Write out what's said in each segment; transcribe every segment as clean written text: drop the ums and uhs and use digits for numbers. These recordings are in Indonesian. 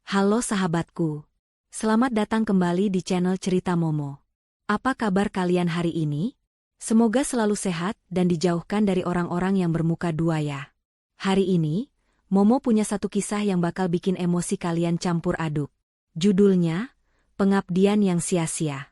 Halo sahabatku. Selamat datang kembali di channel Cerita Momo. Apa kabar kalian hari ini? Semoga selalu sehat dan dijauhkan dari orang-orang yang bermuka dua ya. Hari ini, Momo punya satu kisah yang bakal bikin emosi kalian campur aduk. Judulnya, Pengabdian yang Sia-sia.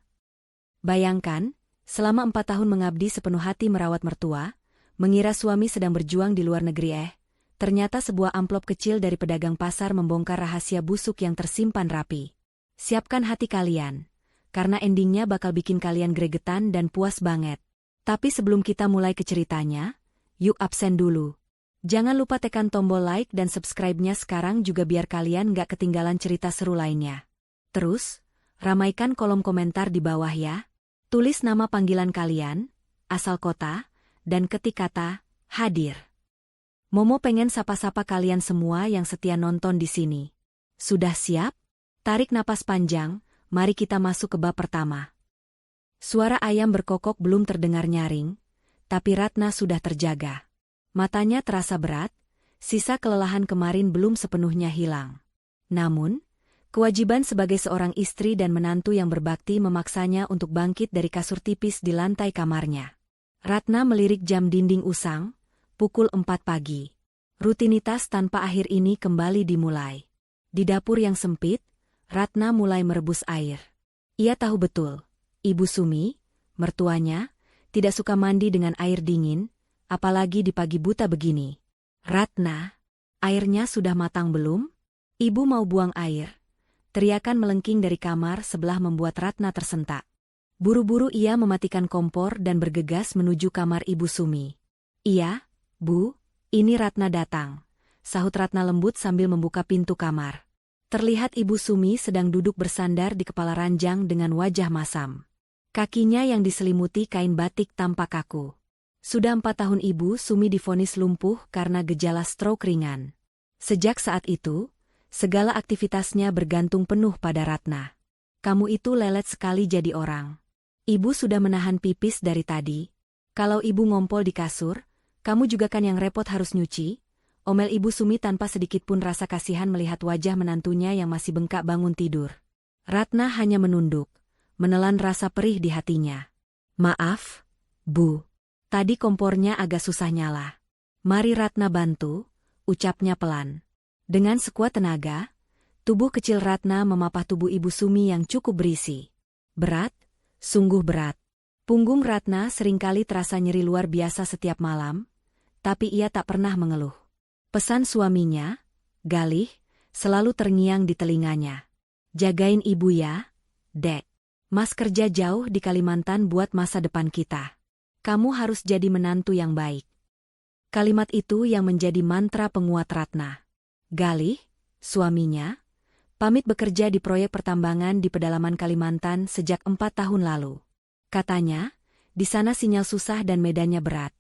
Bayangkan, selama 4 tahun mengabdi sepenuh hati merawat mertua, mengira suami sedang berjuang di luar negeri ternyata sebuah amplop kecil dari pedagang pasar membongkar rahasia busuk yang tersimpan rapi. Siapkan hati kalian, karena endingnya bakal bikin kalian gregetan dan puas banget. Tapi sebelum kita mulai ke ceritanya, yuk absen dulu. Jangan lupa tekan tombol like dan subscribe-nya sekarang juga biar kalian gak ketinggalan cerita seru lainnya. Terus, ramaikan kolom komentar di bawah ya. Tulis nama panggilan kalian, asal kota, dan ketik kata, hadir. Momo pengen sapa-sapa kalian semua yang setia nonton di sini. Sudah siap? Tarik napas panjang, mari kita masuk ke bab pertama. Suara ayam berkokok belum terdengar nyaring, tapi Ratna sudah terjaga. Matanya terasa berat, sisa kelelahan kemarin belum sepenuhnya hilang. Namun, kewajiban sebagai seorang istri dan menantu yang berbakti memaksanya untuk bangkit dari kasur tipis di lantai kamarnya. Ratna melirik jam dinding usang, pukul 4 pagi. Rutinitas tanpa akhir ini kembali dimulai. Di dapur yang sempit, Ratna mulai merebus air. Ia tahu betul, Ibu Sumi, mertuanya, tidak suka mandi dengan air dingin, apalagi di pagi buta begini. Ratna, airnya sudah matang belum? Ibu mau buang air. Teriakan melengking dari kamar sebelah membuat Ratna tersentak. Buru-buru ia mematikan kompor dan bergegas menuju kamar Ibu Sumi. Iya, Bu, ini Ratna datang, sahut Ratna lembut sambil membuka pintu kamar. Terlihat Ibu Sumi sedang duduk bersandar di kepala ranjang dengan wajah masam. Kakinya yang diselimuti kain batik tampak kaku. Sudah 4 tahun Ibu Sumi divonis lumpuh karena gejala stroke ringan. Sejak saat itu, segala aktivitasnya bergantung penuh pada Ratna. Kamu itu lelet sekali jadi orang. Ibu sudah menahan pipis dari tadi. Kalau Ibu ngompol di kasur, kamu juga kan yang repot harus nyuci? Omel Ibu Sumi tanpa sedikit pun rasa kasihan melihat wajah menantunya yang masih bengkak bangun tidur. Ratna hanya menunduk, menelan rasa perih di hatinya. Maaf, Bu. Tadi kompornya agak susah nyala. Mari Ratna bantu, ucapnya pelan. Dengan sekuat tenaga, tubuh kecil Ratna memapah tubuh Ibu Sumi yang cukup berisi. Berat, sungguh berat. Punggung Ratna seringkali terasa nyeri luar biasa setiap malam, tapi ia tak pernah mengeluh. Pesan suaminya, Galih, selalu terngiang di telinganya. Jagain ibu ya, Dek. Mas kerja jauh di Kalimantan buat masa depan kita. Kamu harus jadi menantu yang baik. Kalimat itu yang menjadi mantra penguat Ratna. Galih, suaminya, pamit bekerja di proyek pertambangan di pedalaman Kalimantan sejak 4 tahun lalu. Katanya, di sana sinyal susah dan medannya berat,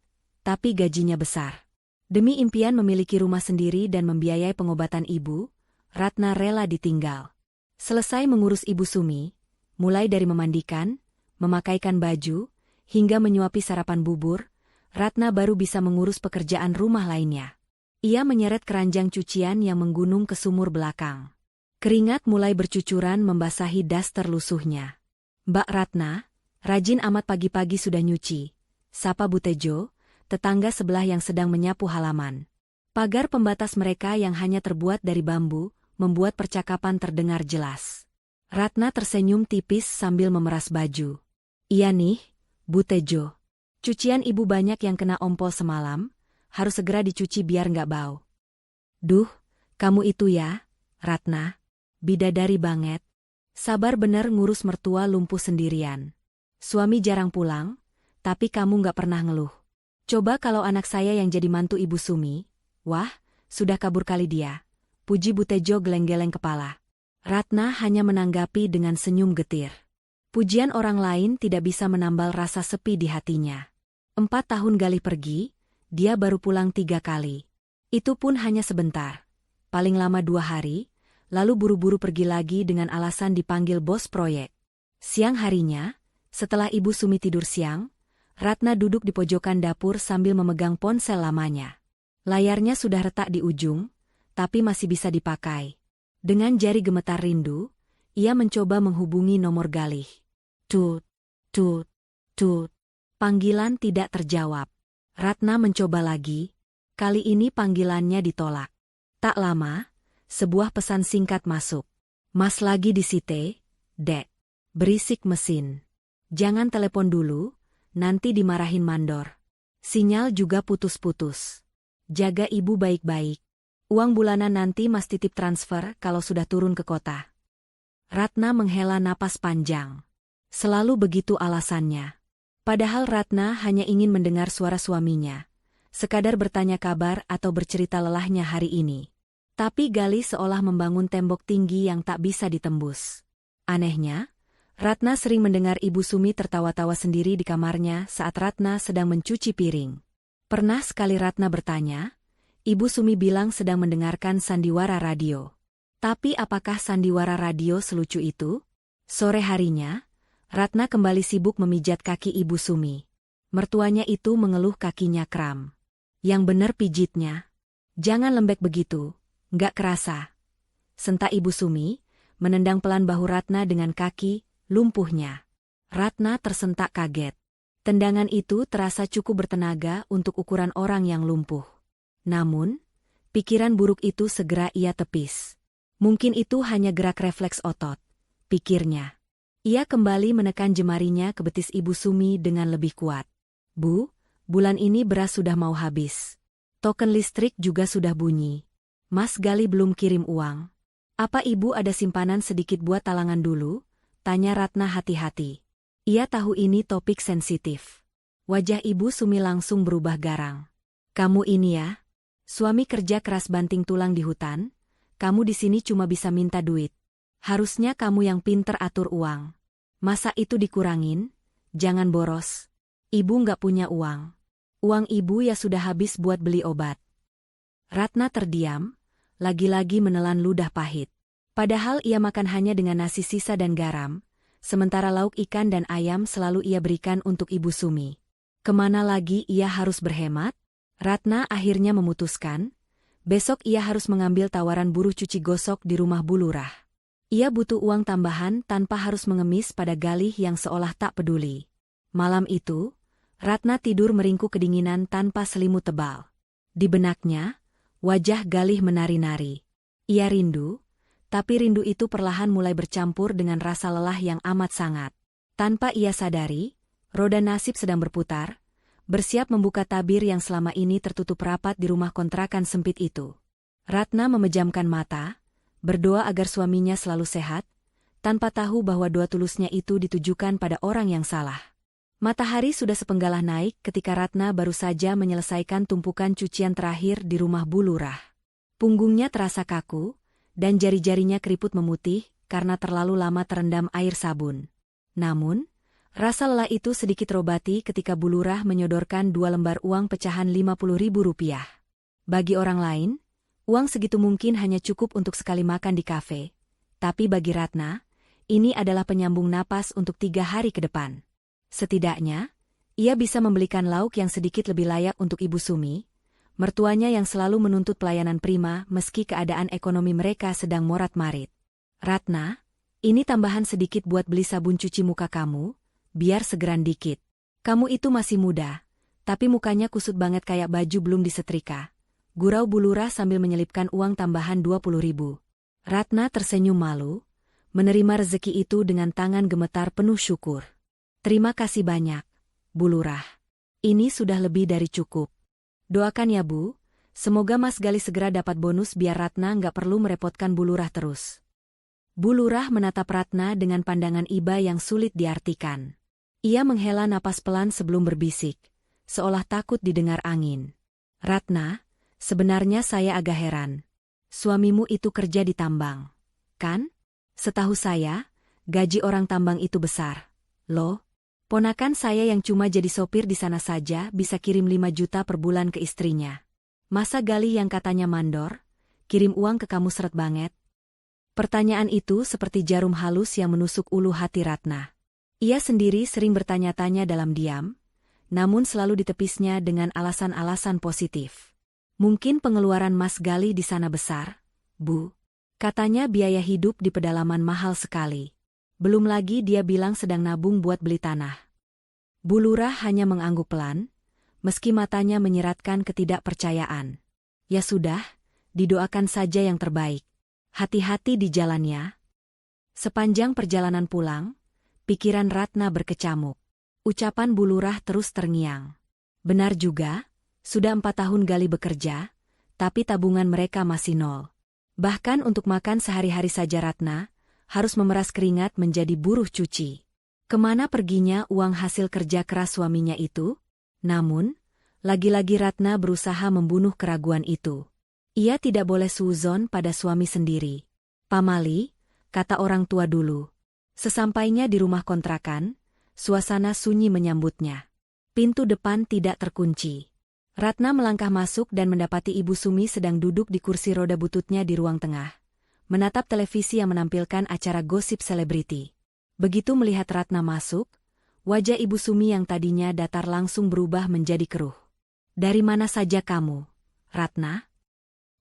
tapi gajinya besar. Demi impian memiliki rumah sendiri dan membiayai pengobatan ibu, Ratna rela ditinggal. Selesai mengurus Ibu Sumi, mulai dari memandikan, memakaikan baju, hingga menyuapi sarapan bubur, Ratna baru bisa mengurus pekerjaan rumah lainnya. Ia menyeret keranjang cucian yang menggunung ke sumur belakang. Keringat mulai bercucuran membasahi daster lusuhnya. Mbak Ratna, rajin amat pagi-pagi sudah nyuci, sapa Bu Tejo, tetangga sebelah yang sedang menyapu halaman. Pagar pembatas mereka yang hanya terbuat dari bambu, membuat percakapan terdengar jelas. Ratna tersenyum tipis sambil memeras baju. Iya nih, Bu Tejo. Cucian ibu banyak yang kena ompol semalam, harus segera dicuci biar nggak bau. Duh, kamu itu ya, Ratna. Bidadari banget. Sabar bener ngurus mertua lumpuh sendirian. Suami jarang pulang, tapi kamu nggak pernah ngeluh. Coba kalau anak saya yang jadi mantu Ibu Sumi, wah, sudah kabur kali dia. Puji Bu Tejo geleng-geleng kepala. Ratna hanya menanggapi dengan senyum getir. Pujian orang lain tidak bisa menambal rasa sepi di hatinya. 4 tahun Galih pergi, dia baru pulang 3 kali. Itu pun hanya sebentar. Paling lama 2 hari, lalu buru-buru pergi lagi dengan alasan dipanggil bos proyek. Siang harinya, setelah Ibu Sumi tidur siang, Ratna duduk di pojokan dapur sambil memegang ponsel lamanya. Layarnya sudah retak di ujung, tapi masih bisa dipakai. Dengan jari gemetar rindu, ia mencoba menghubungi nomor Galih. Tut, tut, tut. Panggilan tidak terjawab. Ratna mencoba lagi. Kali ini panggilannya ditolak. Tak lama, sebuah pesan singkat masuk. Mas lagi di Site, Dek. Berisik mesin. Jangan telepon dulu, nanti dimarahin mandor. Sinyal juga putus-putus. Jaga ibu baik-baik. Uang bulanan nanti Mas titip transfer kalau sudah turun ke kota. Ratna menghela napas panjang. Selalu begitu alasannya. Padahal Ratna hanya ingin mendengar suara suaminya. Sekadar bertanya kabar atau bercerita lelahnya hari ini. Tapi Galih seolah membangun tembok tinggi yang tak bisa ditembus. Anehnya, Ratna sering mendengar Ibu Sumi tertawa-tawa sendiri di kamarnya saat Ratna sedang mencuci piring. Pernah sekali Ratna bertanya, Ibu Sumi bilang sedang mendengarkan sandiwara radio. Tapi apakah sandiwara radio selucu itu? Sore harinya, Ratna kembali sibuk memijat kaki Ibu Sumi. Mertuanya itu mengeluh kakinya kram. Yang bener pijitnya. Jangan lembek begitu, nggak kerasa. Sentak Ibu Sumi, menendang pelan bahu Ratna dengan kaki, lumpuhnya. Ratna tersentak kaget. Tendangan itu terasa cukup bertenaga untuk ukuran orang yang lumpuh. Namun, pikiran buruk itu segera ia tepis. Mungkin itu hanya gerak refleks otot, pikirnya. Ia kembali menekan jemarinya ke betis Ibu Sumi dengan lebih kuat. Bu, bulan ini beras sudah mau habis. Token listrik juga sudah bunyi. Mas Galih belum kirim uang. Apa ibu ada simpanan sedikit buat talangan dulu? Tanya Ratna hati-hati. Ia tahu ini topik sensitif. Wajah Ibu Sumi langsung berubah garang. Kamu ini ya? Suami kerja keras banting tulang di hutan. Kamu di sini cuma bisa minta duit. Harusnya kamu yang pinter atur uang. Masa itu dikurangin? Jangan boros. Ibu nggak punya uang. Uang ibu ya sudah habis buat beli obat. Ratna terdiam, lagi-lagi menelan ludah pahit. Padahal ia makan hanya dengan nasi sisa dan garam, sementara lauk ikan dan ayam selalu ia berikan untuk Ibu Sumi. Kemana lagi ia harus berhemat? Ratna akhirnya memutuskan, besok ia harus mengambil tawaran buruh cuci gosok di rumah Bu Lurah. Ia butuh uang tambahan tanpa harus mengemis pada Galih yang seolah tak peduli. Malam itu, Ratna tidur meringkuk kedinginan tanpa selimut tebal. Di benaknya, wajah Galih menari-nari. Ia rindu, tapi rindu itu perlahan mulai bercampur dengan rasa lelah yang amat sangat. Tanpa ia sadari, roda nasib sedang berputar, bersiap membuka tabir yang selama ini tertutup rapat di rumah kontrakan sempit itu. Ratna memejamkan mata, berdoa agar suaminya selalu sehat, tanpa tahu bahwa doa tulusnya itu ditujukan pada orang yang salah. Matahari sudah sepenggalah naik ketika Ratna baru saja menyelesaikan tumpukan cucian terakhir di rumah Bu Lurah. Punggungnya terasa kaku, dan jari-jarinya keriput memutih karena terlalu lama terendam air sabun. Namun, rasa lelah itu sedikit terobati ketika Bu Lurah menyodorkan 2 lembar uang pecahan Rp50.000. Bagi orang lain, uang segitu mungkin hanya cukup untuk sekali makan di kafe. Tapi bagi Ratna, ini adalah penyambung napas untuk 3 hari ke depan. Setidaknya, ia bisa membelikan lauk yang sedikit lebih layak untuk Ibu Sumi, mertuanya yang selalu menuntut pelayanan prima meski keadaan ekonomi mereka sedang morat-marit. Ratna, ini tambahan sedikit buat beli sabun cuci muka kamu, biar segeran dikit. Kamu itu masih muda, tapi mukanya kusut banget kayak baju belum disetrika. Gurau Bu Lurah sambil menyelipkan uang tambahan 20.000. Ratna tersenyum malu, menerima rezeki itu dengan tangan gemetar penuh syukur. Terima kasih banyak, Bu Lurah. Ini sudah lebih dari cukup. Doakan ya Bu, semoga Mas Galih segera dapat bonus biar Ratna nggak perlu merepotkan Bu Lurah terus. Bu Lurah menatap Ratna dengan pandangan iba yang sulit diartikan. Ia menghela napas pelan sebelum berbisik, seolah takut didengar angin. Ratna, sebenarnya saya agak heran. Suamimu itu kerja di tambang, kan? Setahu saya, gaji orang tambang itu besar. Loh? Ponakan saya yang cuma jadi sopir di sana saja bisa kirim 5 juta per bulan ke istrinya. Masa Galih yang katanya mandor, kirim uang ke kamu seret banget? Pertanyaan itu seperti jarum halus yang menusuk ulu hati Ratna. Ia sendiri sering bertanya-tanya dalam diam, namun selalu ditepisnya dengan alasan-alasan positif. Mungkin pengeluaran Mas Galih di sana besar, Bu. Katanya biaya hidup di pedalaman mahal sekali. Belum lagi dia bilang sedang nabung buat beli tanah. Bu Lurah hanya mengangguk pelan, meski matanya menyiratkan ketidakpercayaan. Ya sudah, didoakan saja yang terbaik. Hati-hati di jalannya. Sepanjang perjalanan pulang, pikiran Ratna berkecamuk. Ucapan Bu Lurah terus terngiang. Benar juga, sudah 4 tahun Gali bekerja, tapi tabungan mereka masih nol. Bahkan untuk makan sehari-hari saja Ratna harus memeras keringat menjadi buruh cuci. Kemana perginya uang hasil kerja keras suaminya itu? Namun, lagi-lagi Ratna berusaha membunuh keraguan itu. Ia tidak boleh suuzon pada suami sendiri. Pamali, kata orang tua dulu. Sesampainya di rumah kontrakan, suasana sunyi menyambutnya. Pintu depan tidak terkunci. Ratna melangkah masuk dan mendapati Ibu Sumi sedang duduk di kursi roda bututnya di ruang tengah, menatap televisi yang menampilkan acara gosip selebriti. Begitu melihat Ratna masuk, wajah Ibu Sumi yang tadinya datar langsung berubah menjadi keruh. Dari mana saja kamu, Ratna?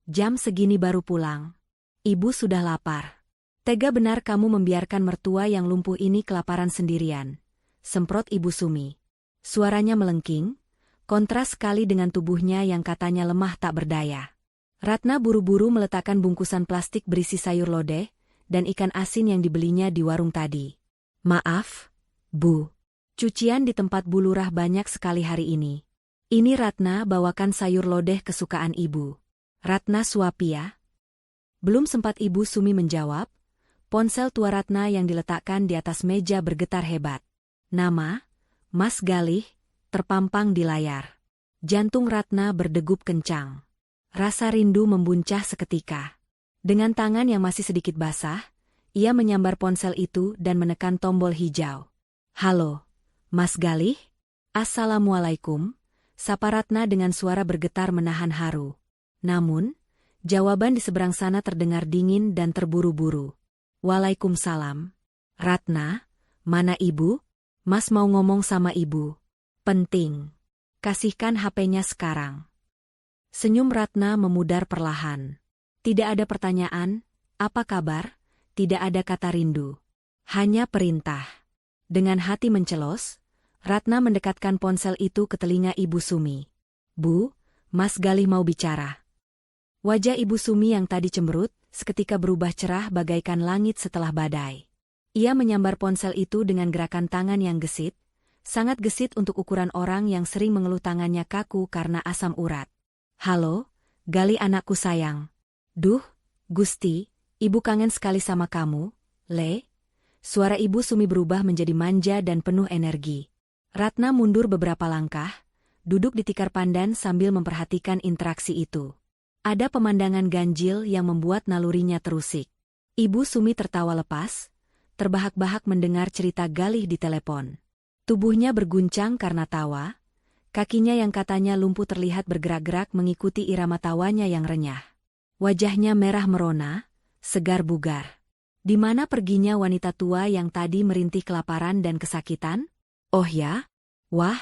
Jam segini baru pulang. Ibu sudah lapar. Tega benar kamu membiarkan mertua yang lumpuh ini kelaparan sendirian, semprot Ibu Sumi. Suaranya melengking, kontras sekali dengan tubuhnya yang katanya lemah tak berdaya. Ratna buru-buru meletakkan bungkusan plastik berisi sayur lodeh dan ikan asin yang dibelinya di warung tadi. Maaf, Bu. Cucian di tempat Bu Lurah banyak sekali hari ini. Ini Ratna bawakan sayur lodeh kesukaan Ibu. Ratna suapi ya. Belum sempat Ibu Sumi menjawab, ponsel tua Ratna yang diletakkan di atas meja bergetar hebat. Nama, Mas Galih, terpampang di layar. Jantung Ratna berdegup kencang. Rasa rindu membuncah seketika. Dengan tangan yang masih sedikit basah, ia menyambar ponsel itu dan menekan tombol hijau. Halo, Mas Galih? Assalamualaikum, sapa Ratna dengan suara bergetar menahan haru. Namun, jawaban di seberang sana terdengar dingin dan terburu-buru. Waalaikumsalam. Ratna, mana Ibu? Mas mau ngomong sama Ibu. Penting. Kasihkan HP-nya sekarang. Senyum Ratna memudar perlahan. Tidak ada pertanyaan, apa kabar? Tidak ada kata rindu. Hanya perintah. Dengan hati mencelos, Ratna mendekatkan ponsel itu ke telinga Ibu Sumi. Bu, Mas Galih mau bicara. Wajah Ibu Sumi yang tadi cemberut, seketika berubah cerah bagaikan langit setelah badai. Ia menyambar ponsel itu dengan gerakan tangan yang gesit, sangat gesit untuk ukuran orang yang sering mengeluh tangannya kaku karena asam urat. Halo, Gali anakku sayang. Duh, Gusti, Ibu kangen sekali sama kamu, Le. Suara Ibu Sumi berubah menjadi manja dan penuh energi. Ratna mundur beberapa langkah, duduk di tikar pandan sambil memperhatikan interaksi itu. Ada pemandangan ganjil yang membuat nalurinya terusik. Ibu Sumi tertawa lepas, terbahak-bahak mendengar cerita Galih di telepon. Tubuhnya berguncang karena tawa, kakinya yang katanya lumpuh terlihat bergerak-gerak mengikuti irama tawanya yang renyah. Wajahnya merah merona, segar bugar. Di mana perginya wanita tua yang tadi merintih kelaparan dan kesakitan? Oh ya? Wah,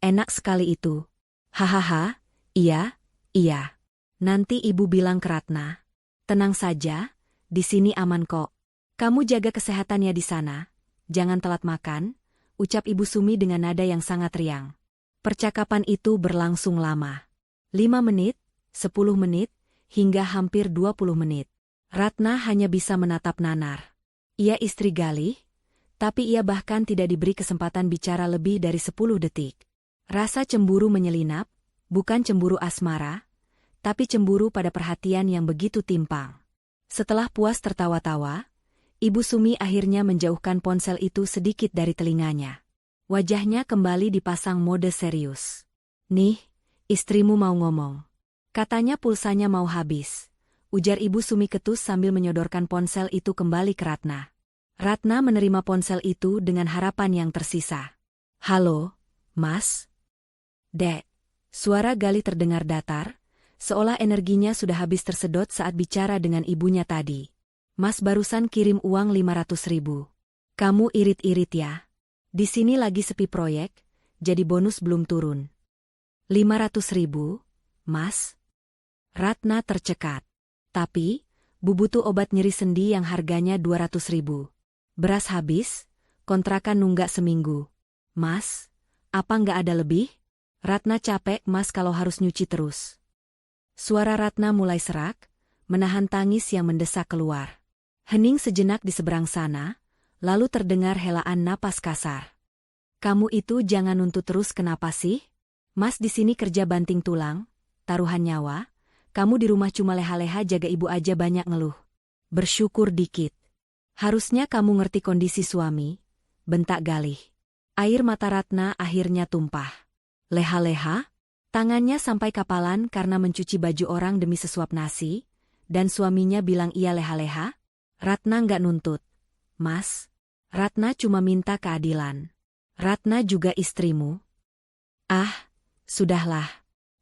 enak sekali itu. Hahaha, iya, iya. Nanti Ibu bilang ke Ratna. Tenang saja, di sini aman kok. Kamu jaga kesehatannya di sana, jangan telat makan, ucap Ibu Sumi dengan nada yang sangat riang. Percakapan itu berlangsung lama. 5 menit, 10 menit, hingga hampir 20 menit. Ratna hanya bisa menatap nanar. Ia istri Galih, tapi ia bahkan tidak diberi kesempatan bicara lebih dari 10 detik. Rasa cemburu menyelinap, bukan cemburu asmara, tapi cemburu pada perhatian yang begitu timpang. Setelah puas tertawa-tawa, Ibu Sumi akhirnya menjauhkan ponsel itu sedikit dari telinganya. Wajahnya kembali dipasang mode serius. Nih, istrimu mau ngomong. Katanya pulsanya mau habis. Ujar Ibu Sumi ketus sambil menyodorkan ponsel itu kembali ke Ratna. Ratna menerima ponsel itu dengan harapan yang tersisa. Halo, Mas? Dek. Suara Gali terdengar datar, seolah energinya sudah habis tersedot saat bicara dengan ibunya tadi. Mas barusan kirim uang 500.000. Kamu irit-irit ya? Di sini lagi sepi proyek, jadi bonus belum turun. 500.000, Mas? Ratna tercekat. Tapi, Bu butuh obat nyeri sendi yang harganya 200.000. Beras habis, kontrakan nunggak seminggu. Mas, apa nggak ada lebih? Ratna capek Mas kalau harus nyuci terus. Suara Ratna mulai serak, menahan tangis yang mendesak keluar. Hening sejenak di seberang sana, lalu terdengar helaan napas kasar. Kamu itu jangan nuntut terus kenapa sih? Mas di sini kerja banting tulang, taruhan nyawa, kamu di rumah cuma leha-leha jaga ibu aja banyak ngeluh. Bersyukur dikit. Harusnya kamu ngerti kondisi suami, bentak Galih. Air mata Ratna akhirnya tumpah. Leha-leha? Tangannya sampai kapalan karena mencuci baju orang demi sesuap nasi, dan suaminya bilang ia leha-leha? Ratna nggak nuntut. Mas, Ratna cuma minta keadilan. Ratna juga istrimu. Ah, sudahlah.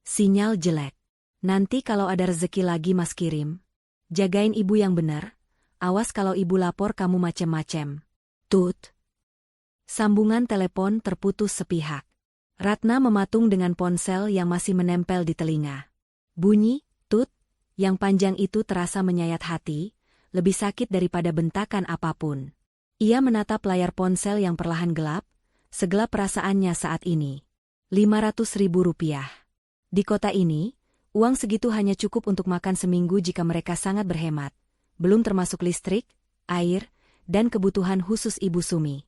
Sinyal jelek. Nanti kalau ada rezeki lagi Mas kirim. Jagain ibu yang benar. Awas kalau ibu lapor kamu macem-macem. Tut. Sambungan telepon terputus sepihak. Ratna mematung dengan ponsel yang masih menempel di telinga. Bunyi, tut, yang panjang itu terasa menyayat hati, lebih sakit daripada bentakan apapun. Ia menatap layar ponsel yang perlahan gelap, segelap perasaannya saat ini. 500.000 rupiah. Di kota ini, uang segitu hanya cukup untuk makan seminggu jika mereka sangat berhemat, belum termasuk listrik, air, dan kebutuhan khusus Ibu Sumi.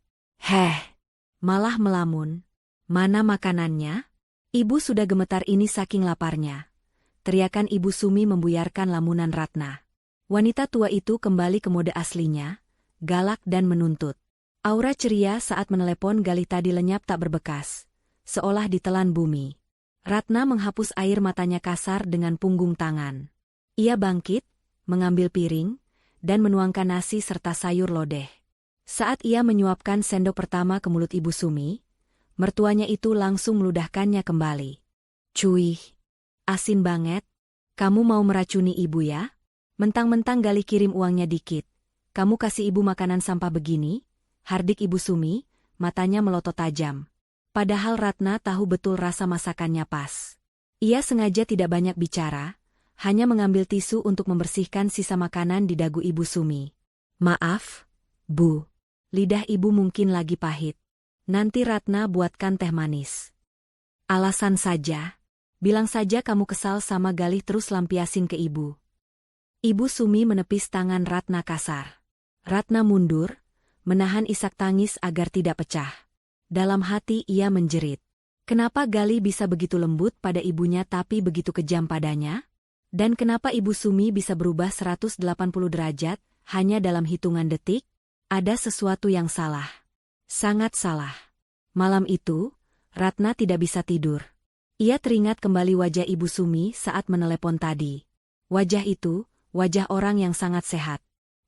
Malah melamun. Mana makanannya? Ibu sudah gemetar ini saking laparnya. Teriakan Ibu Sumi membuyarkan lamunan Ratna. Wanita tua itu kembali ke mode aslinya, galak dan menuntut. Aura ceria saat menelepon Galih tadi lenyap tak berbekas, seolah ditelan bumi. Ratna menghapus air matanya kasar dengan punggung tangan. Ia bangkit, mengambil piring, dan menuangkan nasi serta sayur lodeh. Saat ia menyuapkan sendok pertama ke mulut Ibu Sumi, mertuanya itu langsung meludahkannya kembali. Cuy, asin banget. Kamu mau meracuni ibu ya? Mentang-mentang Galih kirim uangnya dikit. Kamu kasih ibu makanan sampah begini? Hardik Ibu Sumi, matanya melotot tajam. Padahal Ratna tahu betul rasa masakannya pas. Ia sengaja tidak banyak bicara, hanya mengambil tisu untuk membersihkan sisa makanan di dagu Ibu Sumi. Maaf, Bu. Lidah ibu mungkin lagi pahit. Nanti Ratna buatkan teh manis. Alasan saja. Bilang saja kamu kesal sama Galih terus lampiasin ke ibu. Ibu Sumi menepis tangan Ratna kasar. Ratna mundur, menahan isak tangis agar tidak pecah. Dalam hati ia menjerit. Kenapa Galih bisa begitu lembut pada ibunya tapi begitu kejam padanya? Dan kenapa Ibu Sumi bisa berubah 180 derajat hanya dalam hitungan detik? Ada sesuatu yang salah. Sangat salah. Malam itu, Ratna tidak bisa tidur. Ia teringat kembali wajah Ibu Sumi saat menelepon tadi. Wajah itu, wajah orang yang sangat sehat.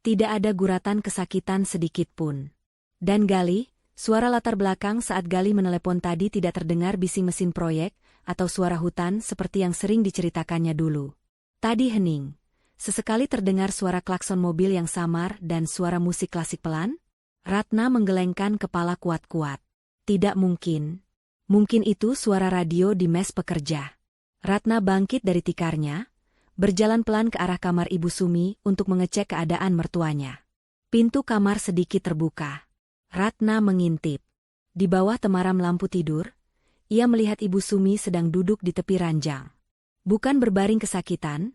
Tidak ada guratan kesakitan sedikit pun. Dan Galih, suara latar belakang saat Galih menelepon tadi tidak terdengar bising mesin proyek atau suara hutan seperti yang sering diceritakannya dulu. Tadi hening. Sesekali terdengar suara klakson mobil yang samar dan suara musik klasik pelan. Ratna menggelengkan kepala kuat-kuat. Tidak mungkin. Mungkin itu suara radio di mes pekerja. Ratna bangkit dari tikarnya, berjalan pelan ke arah kamar Ibu Sumi untuk mengecek keadaan mertuanya. Pintu kamar sedikit terbuka. Ratna mengintip. Di bawah temaram lampu tidur, ia melihat Ibu Sumi sedang duduk di tepi ranjang. Bukan berbaring kesakitan,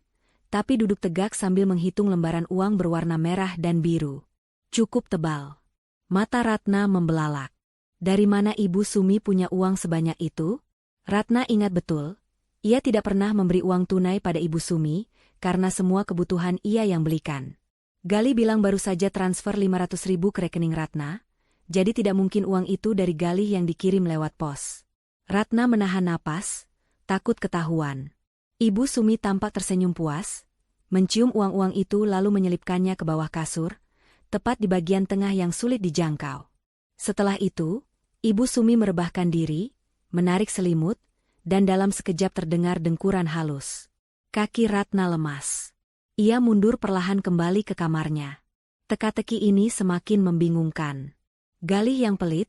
tapi duduk tegak sambil menghitung lembaran uang berwarna merah dan biru. Cukup tebal. Mata Ratna membelalak. Dari mana Ibu Sumi punya uang sebanyak itu? Ratna ingat betul. Ia tidak pernah memberi uang tunai pada Ibu Sumi, karena semua kebutuhan ia yang belikan. Galih bilang baru saja transfer 500.000 ke rekening Ratna, jadi tidak mungkin uang itu dari Galih yang dikirim lewat pos. Ratna menahan napas, takut ketahuan. Ibu Sumi tampak tersenyum puas, mencium uang-uang itu lalu menyelipkannya ke bawah kasur, tepat di bagian tengah yang sulit dijangkau. Setelah itu, Ibu Sumi merebahkan diri, menarik selimut, dan dalam sekejap terdengar dengkuran halus. Kaki Ratna lemas. Ia mundur perlahan kembali ke kamarnya. Teka-teki ini semakin membingungkan. Galih yang pelit,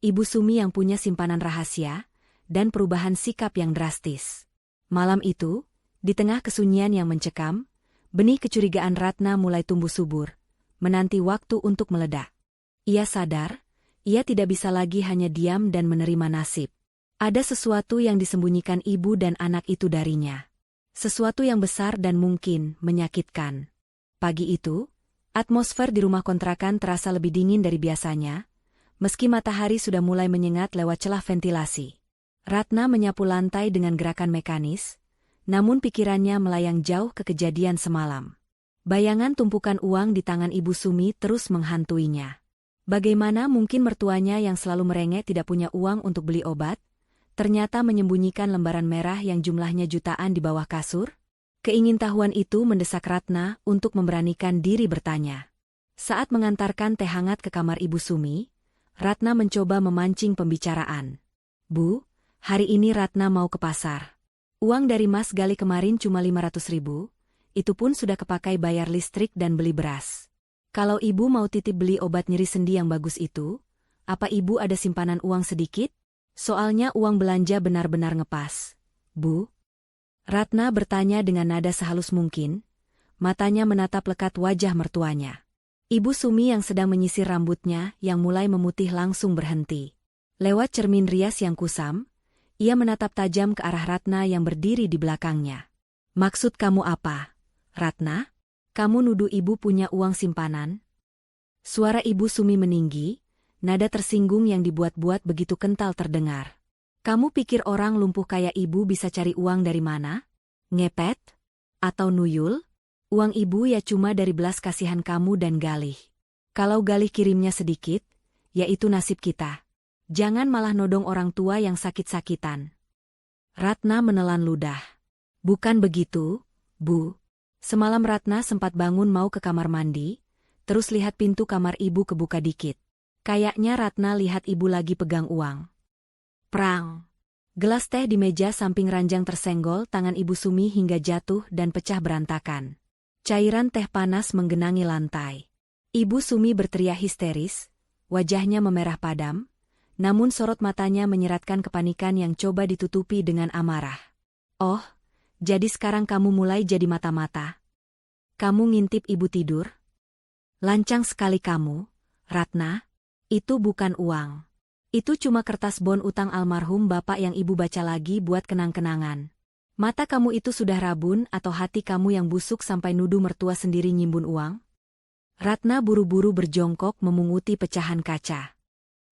Ibu Sumi yang punya simpanan rahasia, dan perubahan sikap yang drastis. Malam itu, di tengah kesunyian yang mencekam, Benih kecurigaan Ratna mulai tumbuh subur, menanti waktu untuk meledak. Ia sadar, ia tidak bisa lagi hanya diam dan menerima nasib. Ada sesuatu yang disembunyikan ibu dan anak itu darinya. Sesuatu yang besar dan mungkin menyakitkan. Pagi itu, atmosfer di rumah kontrakan terasa lebih dingin dari biasanya, meski matahari sudah mulai menyengat lewat celah ventilasi. Ratna menyapu lantai dengan gerakan mekanis, namun pikirannya melayang jauh ke kejadian semalam. Bayangan tumpukan uang di tangan Ibu Sumi terus menghantuinya. Bagaimana mungkin mertuanya yang selalu merengek tidak punya uang untuk beli obat, ternyata menyembunyikan lembaran merah yang jumlahnya jutaan di bawah kasur? Keingintahuan itu mendesak Ratna untuk memberanikan diri bertanya. Saat mengantarkan teh hangat ke kamar Ibu Sumi, Ratna mencoba memancing pembicaraan. "Bu, hari ini Ratna mau ke pasar. Uang dari Mas Gali kemarin cuma 500.000, itu pun sudah kepakai bayar listrik dan beli beras. Kalau ibu mau titip beli obat nyeri sendi yang bagus itu, apa ibu ada simpanan uang sedikit? Soalnya uang belanja benar-benar ngepas, Bu." Ratna bertanya dengan nada sehalus mungkin, matanya menatap lekat wajah mertuanya. Ibu Sumi yang sedang menyisir rambutnya yang mulai memutih langsung berhenti. Lewat cermin rias yang kusam, ia menatap tajam ke arah Ratna yang berdiri di belakangnya. "Maksud kamu apa, Ratna? Kamu nuduh ibu punya uang simpanan?" Suara Ibu Sumi meninggi, nada tersinggung yang dibuat-buat begitu kental terdengar. "Kamu pikir orang lumpuh kayak ibu bisa cari uang dari mana? Ngepet? Atau nuyul? Uang ibu ya cuma dari belas kasihan kamu dan Galih. Kalau Galih kirimnya sedikit, ya itu nasib kita. Jangan malah nodong orang tua yang sakit-sakitan." Ratna menelan ludah. "Bukan begitu, Bu. Semalam Ratna sempat bangun mau ke kamar mandi, terus lihat pintu kamar ibu kebuka dikit. Kayaknya Ratna lihat ibu lagi pegang uang. Prang. Gelas teh di meja samping ranjang tersenggol tangan Ibu Sumi hingga jatuh dan pecah berantakan. Cairan teh panas menggenangi lantai. Ibu Sumi berteriak histeris, wajahnya memerah padam, namun sorot matanya menyeratkan kepanikan yang coba ditutupi dengan amarah. "Oh, jadi sekarang kamu mulai jadi mata-mata. Kamu ngintip ibu tidur? Lancang sekali kamu, Ratna. Itu bukan uang. Itu cuma kertas bon utang almarhum bapak yang ibu baca lagi buat kenang-kenangan. Mata kamu itu sudah rabun atau hati kamu yang busuk sampai nuduh mertua sendiri nyimbun uang?" Ratna buru-buru berjongkok memunguti pecahan kaca.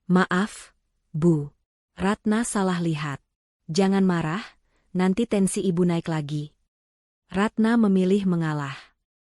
"Maaf, Bu. Ratna salah lihat. Jangan marah, nanti tensi ibu naik lagi." Ratna memilih mengalah.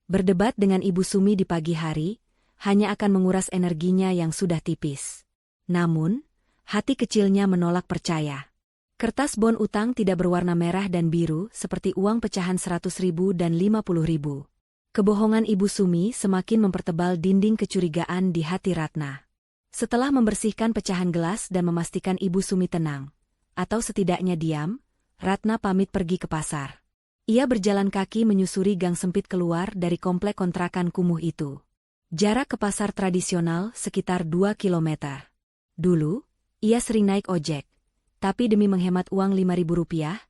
Berdebat dengan Ibu Sumi di pagi hari, hanya akan menguras energinya yang sudah tipis. Namun, hati kecilnya menolak percaya. Kertas bon utang tidak berwarna merah dan biru seperti uang pecahan 100.000 dan 50.000. Kebohongan Ibu Sumi semakin mempertebal dinding kecurigaan di hati Ratna. Setelah membersihkan pecahan gelas dan memastikan Ibu Sumi tenang, atau setidaknya diam, Ratna pamit pergi ke pasar. Ia berjalan kaki menyusuri gang sempit keluar dari komplek kontrakan kumuh itu. Jarak ke pasar tradisional sekitar 2 kilometer. Dulu, ia sering naik ojek, tapi demi menghemat uang 5.000 rupiah,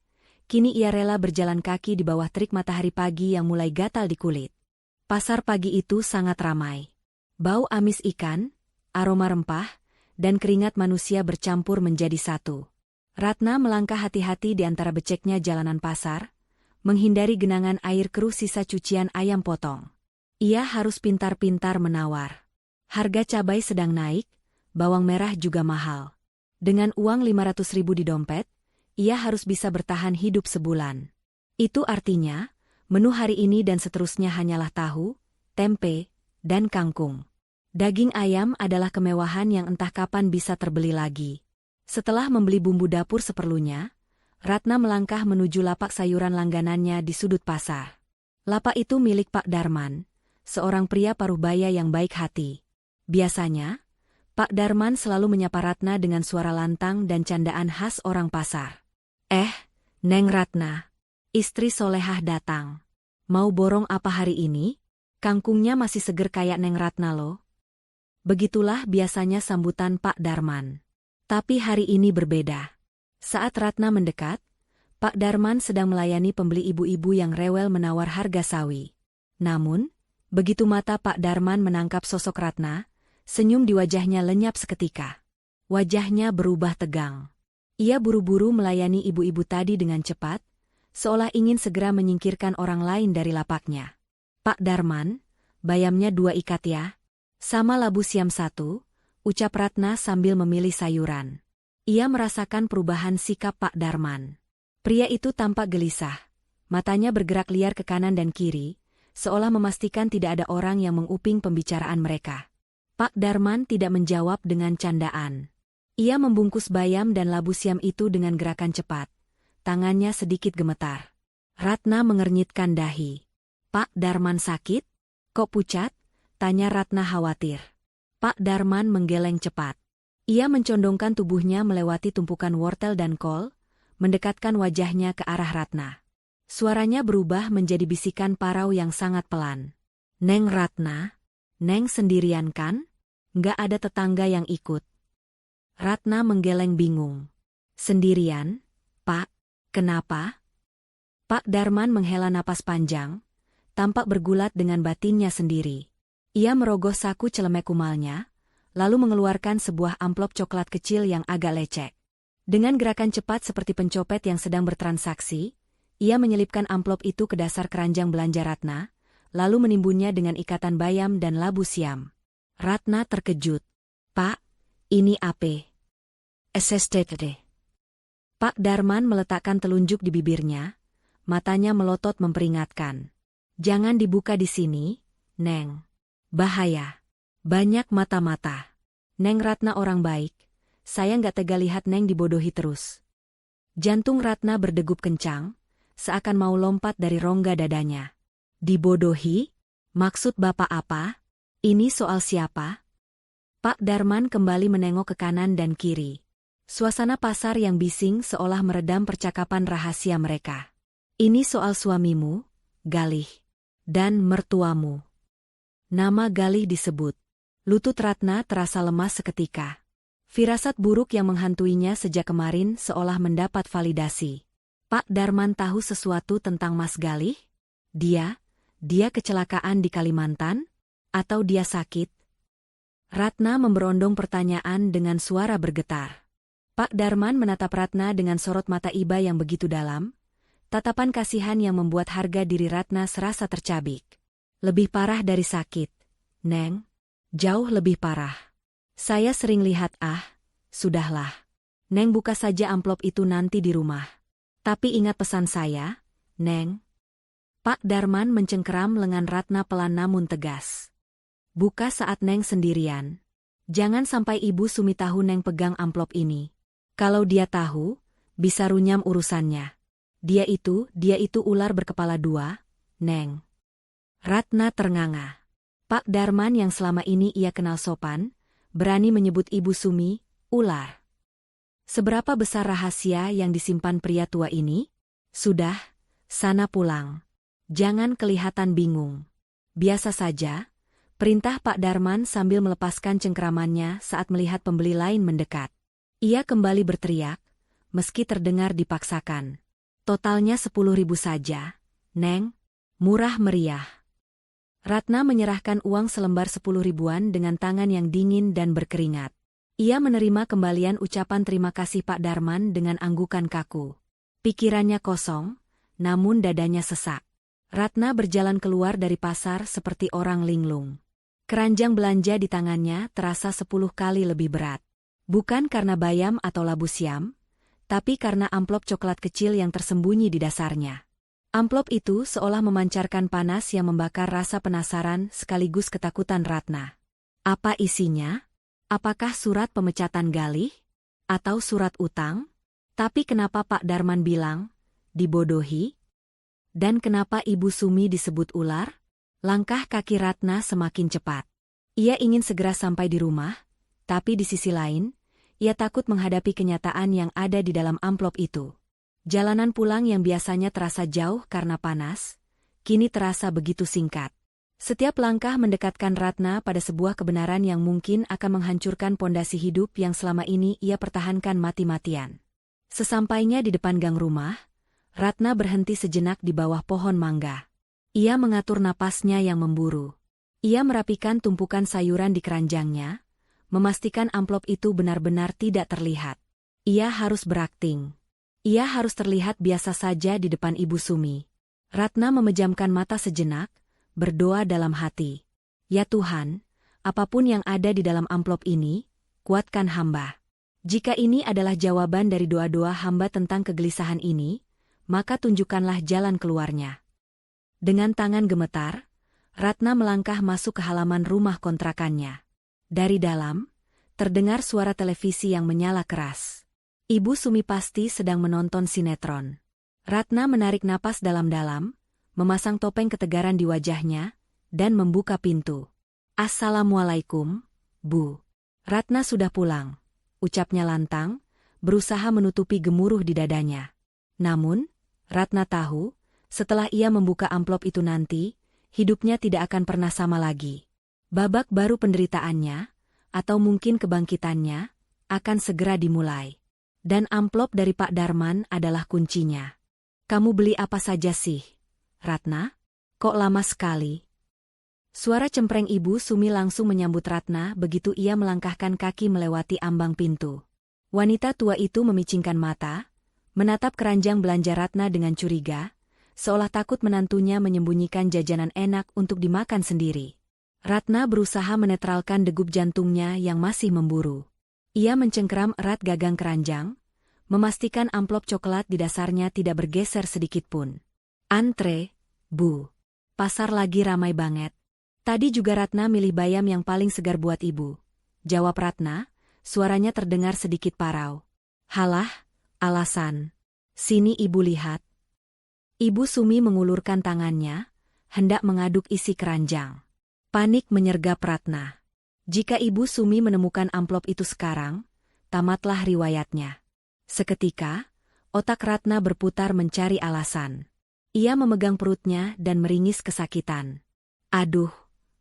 kini ia rela berjalan kaki di bawah terik matahari pagi yang mulai gatal di kulit. Pasar pagi itu sangat ramai. Bau amis ikan, aroma rempah, dan keringat manusia bercampur menjadi satu. Ratna melangkah hati-hati di antara beceknya jalanan pasar, menghindari genangan air keruh sisa cucian ayam potong. Ia harus pintar-pintar menawar. Harga cabai sedang naik, bawang merah juga mahal. Dengan uang 500.000 di dompet, ia harus bisa bertahan hidup sebulan. Itu artinya, menu hari ini dan seterusnya hanyalah tahu, tempe, dan kangkung. Daging ayam adalah kemewahan yang entah kapan bisa terbeli lagi. Setelah membeli bumbu dapur seperlunya, Ratna melangkah menuju lapak sayuran langganannya di sudut pasar. Lapak itu milik Pak Darman, seorang pria paruhbaya yang baik hati. Biasanya, Pak Darman selalu menyapa Ratna dengan suara lantang dan candaan khas orang pasar. Neng Ratna, istri solehah datang. Mau borong apa hari ini? Kangkungnya masih seger kayak Neng Ratna loh." Begitulah biasanya sambutan Pak Darman. Tapi hari ini berbeda. Saat Ratna mendekat, Pak Darman sedang melayani pembeli ibu-ibu yang rewel menawar harga sawi. Namun, begitu mata Pak Darman menangkap sosok Ratna, senyum di wajahnya lenyap seketika. Wajahnya berubah tegang. Ia buru-buru melayani ibu-ibu tadi dengan cepat, seolah ingin segera menyingkirkan orang lain dari lapaknya. "Pak Darman, bayamnya 2 ikat ya. Sama labu siam 1, ucap Ratna sambil memilih sayuran. Ia merasakan perubahan sikap Pak Darman. Pria itu tampak gelisah. Matanya bergerak liar ke kanan dan kiri, seolah memastikan tidak ada orang yang menguping pembicaraan mereka. Pak Darman tidak menjawab dengan candaan. Ia membungkus bayam dan labu siam itu dengan gerakan cepat. Tangannya sedikit gemetar. Ratna mengernyitkan dahi. "Pak Darman sakit? Kok pucat?" tanya Ratna khawatir. Pak Darman menggeleng cepat. Ia mencondongkan tubuhnya melewati tumpukan wortel dan kol, mendekatkan wajahnya ke arah Ratna. Suaranya berubah menjadi bisikan parau yang sangat pelan. "Neng Ratna? Neng sendirian kan? Nggak ada tetangga yang ikut?" Ratna menggeleng bingung. "Sendirian, Pak? Kenapa?" Pak Darman menghela napas panjang, tampak bergulat dengan batinnya sendiri. Ia merogoh saku celemek kumalnya, lalu mengeluarkan sebuah amplop coklat kecil yang agak lecek. Dengan gerakan cepat seperti pencopet yang sedang bertransaksi, ia menyelipkan amplop itu ke dasar keranjang belanja Ratna, lalu menimbunnya dengan ikatan bayam dan labu siam. Ratna terkejut. "Pak, ini apa? SSTD." Pak Darman meletakkan telunjuk di bibirnya, matanya melotot memperingatkan. "Jangan dibuka di sini, Neng. Bahaya. Banyak mata-mata. Neng Ratna orang baik, saya nggak tega lihat Neng dibodohi terus." Jantung Ratna berdegup kencang, seakan mau lompat dari rongga dadanya. "Dibodohi? Maksud Bapak apa? Ini soal siapa?" Pak Darman kembali menengok ke kanan dan kiri. Suasana pasar yang bising seolah meredam percakapan rahasia mereka. "Ini soal suamimu, Galih, dan mertuamu." Nama Galih disebut. Lutut Ratna terasa lemas seketika. Firasat buruk yang menghantuinya sejak kemarin seolah mendapat validasi. Pak Darman tahu sesuatu tentang Mas Galih? Dia kecelakaan di Kalimantan? Atau dia sakit? Ratna memberondong pertanyaan dengan suara bergetar. Pak Darman menatap Ratna dengan sorot mata iba yang begitu dalam, tatapan kasihan yang membuat harga diri Ratna serasa tercabik. "Lebih parah dari sakit, Neng. Jauh lebih parah. Saya sering lihat sudahlah. Neng buka saja amplop itu nanti di rumah. Tapi ingat pesan saya, Neng." Pak Darman mencengkeram lengan Ratna pelan namun tegas. "Buka saat Neng sendirian. Jangan sampai Ibu Sumi tahu Neng pegang amplop ini. Kalau dia tahu, bisa runyam urusannya. Dia itu ular berkepala 2, Neng." Ratna ternganga. Pak Darman yang selama ini ia kenal sopan, berani menyebut Ibu Sumi, ular. Seberapa besar rahasia yang disimpan pria tua ini? "Sudah, sana pulang. Jangan kelihatan bingung." "Biasa saja," perintah Pak Darman sambil melepaskan cengkeramannya saat melihat pembeli lain mendekat. Ia kembali berteriak, meski terdengar dipaksakan. "Totalnya 10.000 saja, Neng. Murah meriah." Ratna menyerahkan uang selembar 10 ribuan dengan tangan yang dingin dan berkeringat. Ia menerima kembalian ucapan terima kasih Pak Darman dengan anggukan kaku. Pikirannya kosong, namun dadanya sesak. Ratna berjalan keluar dari pasar seperti orang linglung. Keranjang belanja di tangannya terasa 10 kali lebih berat. Bukan karena bayam atau labu siam, tapi karena amplop coklat kecil yang tersembunyi di dasarnya. Amplop itu seolah memancarkan panas yang membakar rasa penasaran sekaligus ketakutan Ratna. Apa isinya? Apakah surat pemecatan Galih? Atau surat utang? Tapi kenapa Pak Darman bilang, dibodohi? Dan kenapa Ibu Sumi disebut ular? Langkah kaki Ratna semakin cepat. Ia ingin segera sampai di rumah, tapi di sisi lain, ia takut menghadapi kenyataan yang ada di dalam amplop itu. Jalanan pulang yang biasanya terasa jauh karena panas, kini terasa begitu singkat. Setiap langkah mendekatkan Ratna pada sebuah kebenaran yang mungkin akan menghancurkan pondasi hidup yang selama ini ia pertahankan mati-matian. Sesampainya di depan gang rumah, Ratna berhenti sejenak di bawah pohon mangga. Ia mengatur napasnya yang memburu. Ia merapikan tumpukan sayuran di keranjangnya, memastikan amplop itu benar-benar tidak terlihat. Ia harus berakting. Ia harus terlihat biasa saja di depan Ibu Sumi. Ratna memejamkan mata sejenak, berdoa dalam hati. Ya Tuhan, apapun yang ada di dalam amplop ini, kuatkan hamba. Jika ini adalah jawaban dari doa-doa hamba tentang kegelisahan ini, maka tunjukkanlah jalan keluarnya. Dengan tangan gemetar, Ratna melangkah masuk ke halaman rumah kontrakannya. Dari dalam, terdengar suara televisi yang menyala keras. Ibu Sumi pasti sedang menonton sinetron. Ratna menarik napas dalam-dalam, memasang topeng ketegaran di wajahnya, dan membuka pintu. Assalamualaikum, Bu. Ratna sudah pulang, ucapnya lantang, berusaha menutupi gemuruh di dadanya. Namun, Ratna tahu, setelah ia membuka amplop itu nanti, hidupnya tidak akan pernah sama lagi. Babak baru penderitaannya, atau mungkin kebangkitannya, akan segera dimulai. Dan amplop dari Pak Darman adalah kuncinya. Kamu beli apa saja sih, Ratna? Kok lama sekali? Suara cempreng Ibu Sumi langsung menyambut Ratna begitu ia melangkahkan kaki melewati ambang pintu. Wanita tua itu memicingkan mata, menatap keranjang belanja Ratna dengan curiga, seolah takut menantunya menyembunyikan jajanan enak untuk dimakan sendiri. Ratna berusaha menetralkan degup jantungnya yang masih memburu. Ia mencengkeram erat gagang keranjang, memastikan amplop coklat di dasarnya tidak bergeser sedikitpun. Antre, Bu. Pasar lagi ramai banget. Tadi juga Ratna milih bayam yang paling segar buat Ibu. Jawab Ratna, suaranya terdengar sedikit parau. Halah, alasan. Sini Ibu lihat. Ibu Sumi mengulurkan tangannya, hendak mengaduk isi keranjang. Panik menyergap Ratna. Jika Ibu Sumi menemukan amplop itu sekarang, tamatlah riwayatnya. Seketika, otak Ratna berputar mencari alasan. Ia memegang perutnya dan meringis kesakitan. Aduh,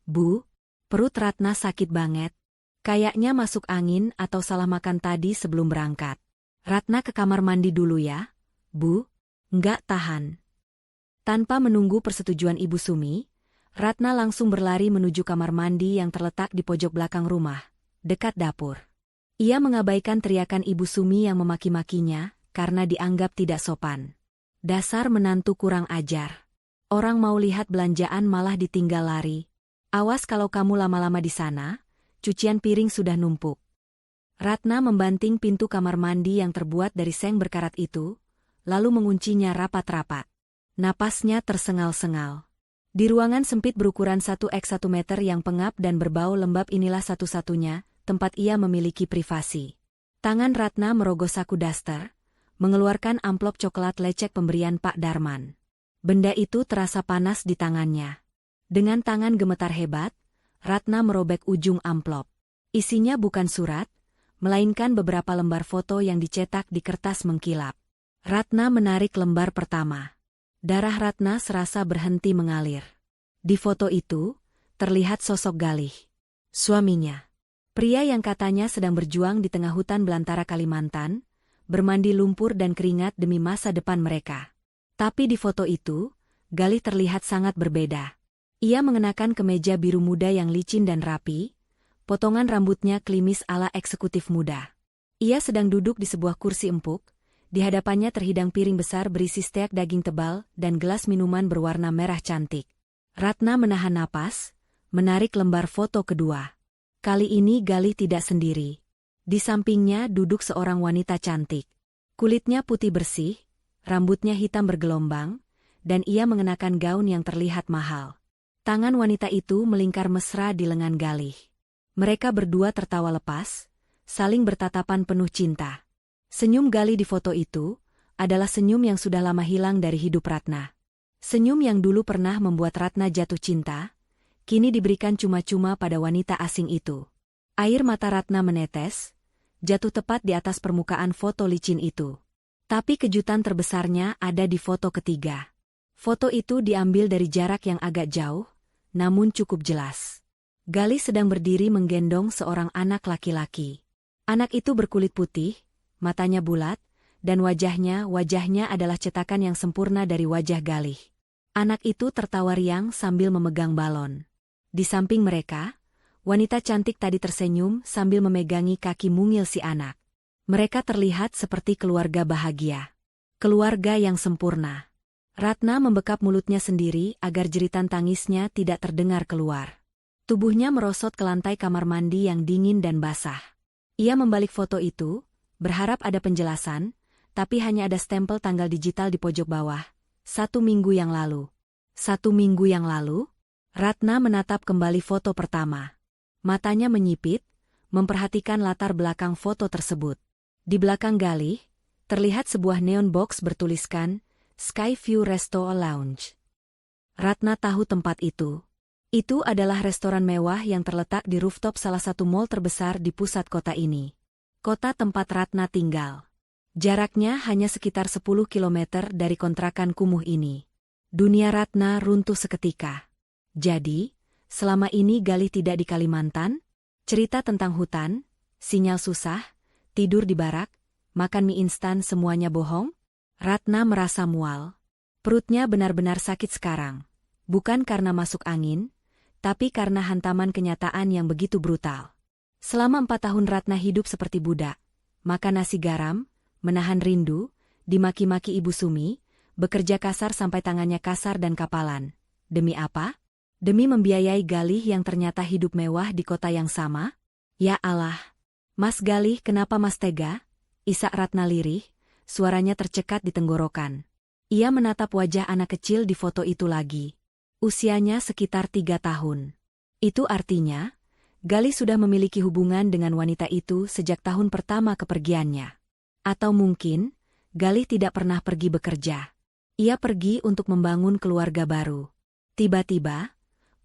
Bu, perut Ratna sakit banget. Kayaknya masuk angin atau salah makan tadi sebelum berangkat. Ratna ke kamar mandi dulu ya, Bu. Nggak tahan. Tanpa menunggu persetujuan Ibu Sumi, Ratna langsung berlari menuju kamar mandi yang terletak di pojok belakang rumah, dekat dapur. Ia mengabaikan teriakan Ibu Sumi yang memaki-makinya karena dianggap tidak sopan. Dasar menantu kurang ajar. Orang mau lihat belanjaan malah ditinggal lari. Awas kalau kamu lama-lama di sana, cucian piring sudah numpuk. Ratna membanting pintu kamar mandi yang terbuat dari seng berkarat itu, lalu menguncinya rapat-rapat. Napasnya tersengal-sengal. Di ruangan sempit berukuran 1x1 meter yang pengap dan berbau lembab inilah satu-satunya tempat ia memiliki privasi. Tangan Ratna merogoh saku daster, mengeluarkan amplop coklat lecek pemberian Pak Darman. Benda itu terasa panas di tangannya. Dengan tangan gemetar hebat, Ratna merobek ujung amplop. Isinya bukan surat, melainkan beberapa lembar foto yang dicetak di kertas mengkilap. Ratna menarik lembar pertama. Darah Ratna serasa berhenti mengalir. Di foto itu, terlihat sosok Galih. Suaminya. Pria yang katanya sedang berjuang di tengah hutan belantara Kalimantan, bermandi lumpur dan keringat demi masa depan mereka. Tapi di foto itu, Galih terlihat sangat berbeda. Ia mengenakan kemeja biru muda yang licin dan rapi, potongan rambutnya klimis ala eksekutif muda. Ia sedang duduk di sebuah kursi empuk, di hadapannya terhidang piring besar berisi steak daging tebal dan gelas minuman berwarna merah cantik. Ratna menahan napas, menarik lembar foto kedua. Kali ini Galih tidak sendiri. Di sampingnya duduk seorang wanita cantik. Kulitnya putih bersih, rambutnya hitam bergelombang, dan ia mengenakan gaun yang terlihat mahal. Tangan wanita itu melingkar mesra di lengan Galih. Mereka berdua tertawa lepas, saling bertatapan penuh cinta. Senyum Galih di foto itu adalah senyum yang sudah lama hilang dari hidup Ratna. Senyum yang dulu pernah membuat Ratna jatuh cinta, kini diberikan cuma-cuma pada wanita asing itu. Air mata Ratna menetes, jatuh tepat di atas permukaan foto licin itu. Tapi kejutan terbesarnya ada di foto ketiga. Foto itu diambil dari jarak yang agak jauh, namun cukup jelas. Galih sedang berdiri menggendong seorang anak laki-laki. Anak itu berkulit putih, matanya bulat, dan wajahnya adalah cetakan yang sempurna dari wajah Galih. Anak itu tertawa riang sambil memegang balon. Di samping mereka, wanita cantik tadi tersenyum sambil memegangi kaki mungil si anak. Mereka terlihat seperti keluarga bahagia. Keluarga yang sempurna. Ratna membekap mulutnya sendiri agar jeritan tangisnya tidak terdengar keluar. Tubuhnya merosot ke lantai kamar mandi yang dingin dan basah. Ia membalik foto itu, berharap ada penjelasan, tapi hanya ada stempel tanggal digital di pojok bawah. 1 minggu yang lalu. 1 minggu yang lalu? Ratna menatap kembali foto pertama. Matanya menyipit, memperhatikan latar belakang foto tersebut. Di belakang Galih, terlihat sebuah neon box bertuliskan, Skyview Resto Lounge. Ratna tahu tempat itu. Itu adalah restoran mewah yang terletak di rooftop salah satu mall terbesar di pusat kota ini. Kota tempat Ratna tinggal. Jaraknya hanya sekitar 10 kilometer dari kontrakan kumuh ini. Dunia Ratna runtuh seketika. Jadi, selama ini Galih tidak di Kalimantan? Cerita tentang hutan, sinyal susah, tidur di barak, makan mie instan semuanya bohong? Ratna merasa mual. Perutnya benar-benar sakit sekarang. Bukan karena masuk angin, tapi karena hantaman kenyataan yang begitu brutal. Selama 4 tahun Ratna hidup seperti budak. Makan nasi garam, menahan rindu, dimaki-maki Ibu Sumi, bekerja kasar sampai tangannya kasar dan kapalan. Demi apa? Demi membiayai Galih yang ternyata hidup mewah di kota yang sama? Ya Allah! Mas Galih, kenapa Mas tega? Isak Ratna lirih, suaranya tercekat di tenggorokan. Ia menatap wajah anak kecil di foto itu lagi. Usianya sekitar 3 tahun. Itu artinya, Galih sudah memiliki hubungan dengan wanita itu sejak tahun pertama kepergiannya. Atau mungkin, Galih tidak pernah pergi bekerja. Ia pergi untuk membangun keluarga baru. Tiba-tiba,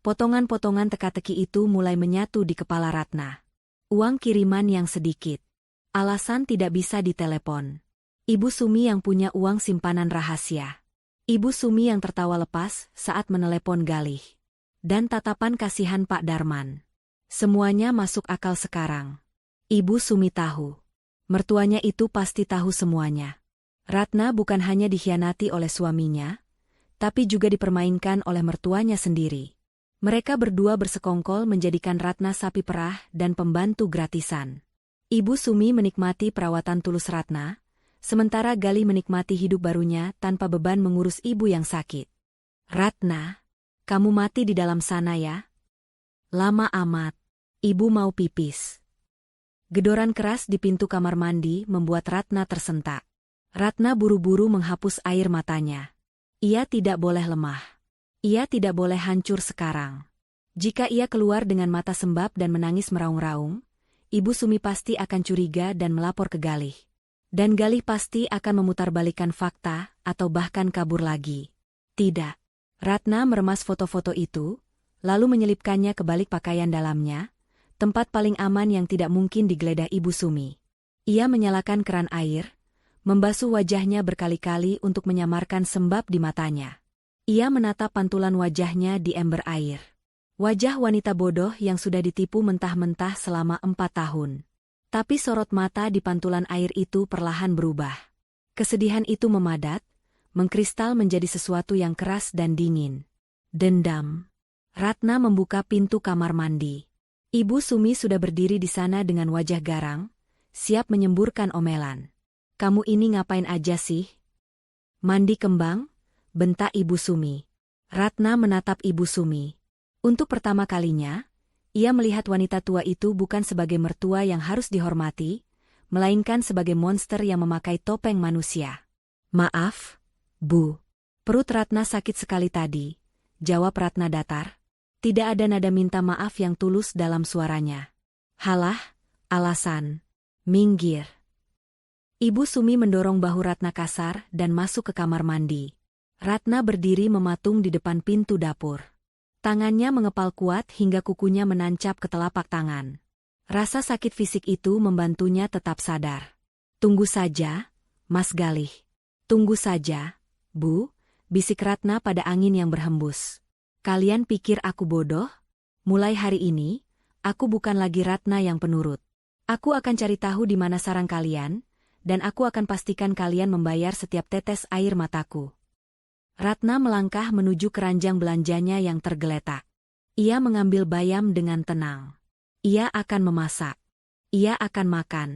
potongan-potongan teka-teki itu mulai menyatu di kepala Ratna. Uang kiriman yang sedikit. Alasan tidak bisa ditelepon. Ibu Sumi yang punya uang simpanan rahasia. Ibu Sumi yang tertawa lepas saat menelepon Galih. Dan tatapan kasihan Pak Darman. Semuanya masuk akal sekarang. Ibu Sumi tahu. Mertuanya itu pasti tahu semuanya. Ratna bukan hanya dikhianati oleh suaminya, tapi juga dipermainkan oleh mertuanya sendiri. Mereka berdua bersekongkol menjadikan Ratna sapi perah dan pembantu gratisan. Ibu Sumi menikmati perawatan tulus Ratna, sementara Galih menikmati hidup barunya tanpa beban mengurus ibu yang sakit. Ratna, kamu mati di dalam sana ya? Lama amat. Ibu mau pipis. Gedoran keras di pintu kamar mandi membuat Ratna tersentak. Ratna buru-buru menghapus air matanya. Ia tidak boleh lemah. Ia tidak boleh hancur sekarang. Jika ia keluar dengan mata sembab dan menangis meraung-raung, Ibu Sumi pasti akan curiga dan melapor ke Galih. Dan Galih pasti akan memutarbalikkan fakta atau bahkan kabur lagi. Tidak. Ratna meremas foto-foto itu, lalu menyelipkannya ke balik pakaian dalamnya, tempat paling aman yang tidak mungkin digeledah Ibu Sumi. Ia menyalakan keran air, membasuh wajahnya berkali-kali untuk menyamarkan sembab di matanya. Ia menatap pantulan wajahnya di ember air. Wajah wanita bodoh yang sudah ditipu mentah-mentah selama 4 tahun. Tapi sorot mata di pantulan air itu perlahan berubah. Kesedihan itu memadat, mengkristal menjadi sesuatu yang keras dan dingin. Dendam. Ratna membuka pintu kamar mandi. Ibu Sumi sudah berdiri di sana dengan wajah garang, siap menyemburkan omelan. Kamu ini ngapain aja sih? Mandi kembang? Bentak Ibu Sumi. Ratna menatap Ibu Sumi. Untuk pertama kalinya, ia melihat wanita tua itu bukan sebagai mertua yang harus dihormati, melainkan sebagai monster yang memakai topeng manusia. Maaf, Bu. Perut Ratna sakit sekali tadi, jawab Ratna datar. Tidak ada nada minta maaf yang tulus dalam suaranya. Halah, alasan. Minggir. Ibu Sumi mendorong bahu Ratna kasar dan masuk ke kamar mandi. Ratna berdiri mematung di depan pintu dapur. Tangannya mengepal kuat hingga kukunya menancap ke telapak tangan. Rasa sakit fisik itu membantunya tetap sadar. Tunggu saja, Mas Galih. Tunggu saja, Bu, bisik Ratna pada angin yang berhembus. Kalian pikir aku bodoh? Mulai hari ini, aku bukan lagi Ratna yang penurut. Aku akan cari tahu di mana sarang kalian, dan aku akan pastikan kalian membayar setiap tetes air mataku. Ratna melangkah menuju keranjang belanjanya yang tergeletak. Ia mengambil bayam dengan tenang. Ia akan memasak. Ia akan makan.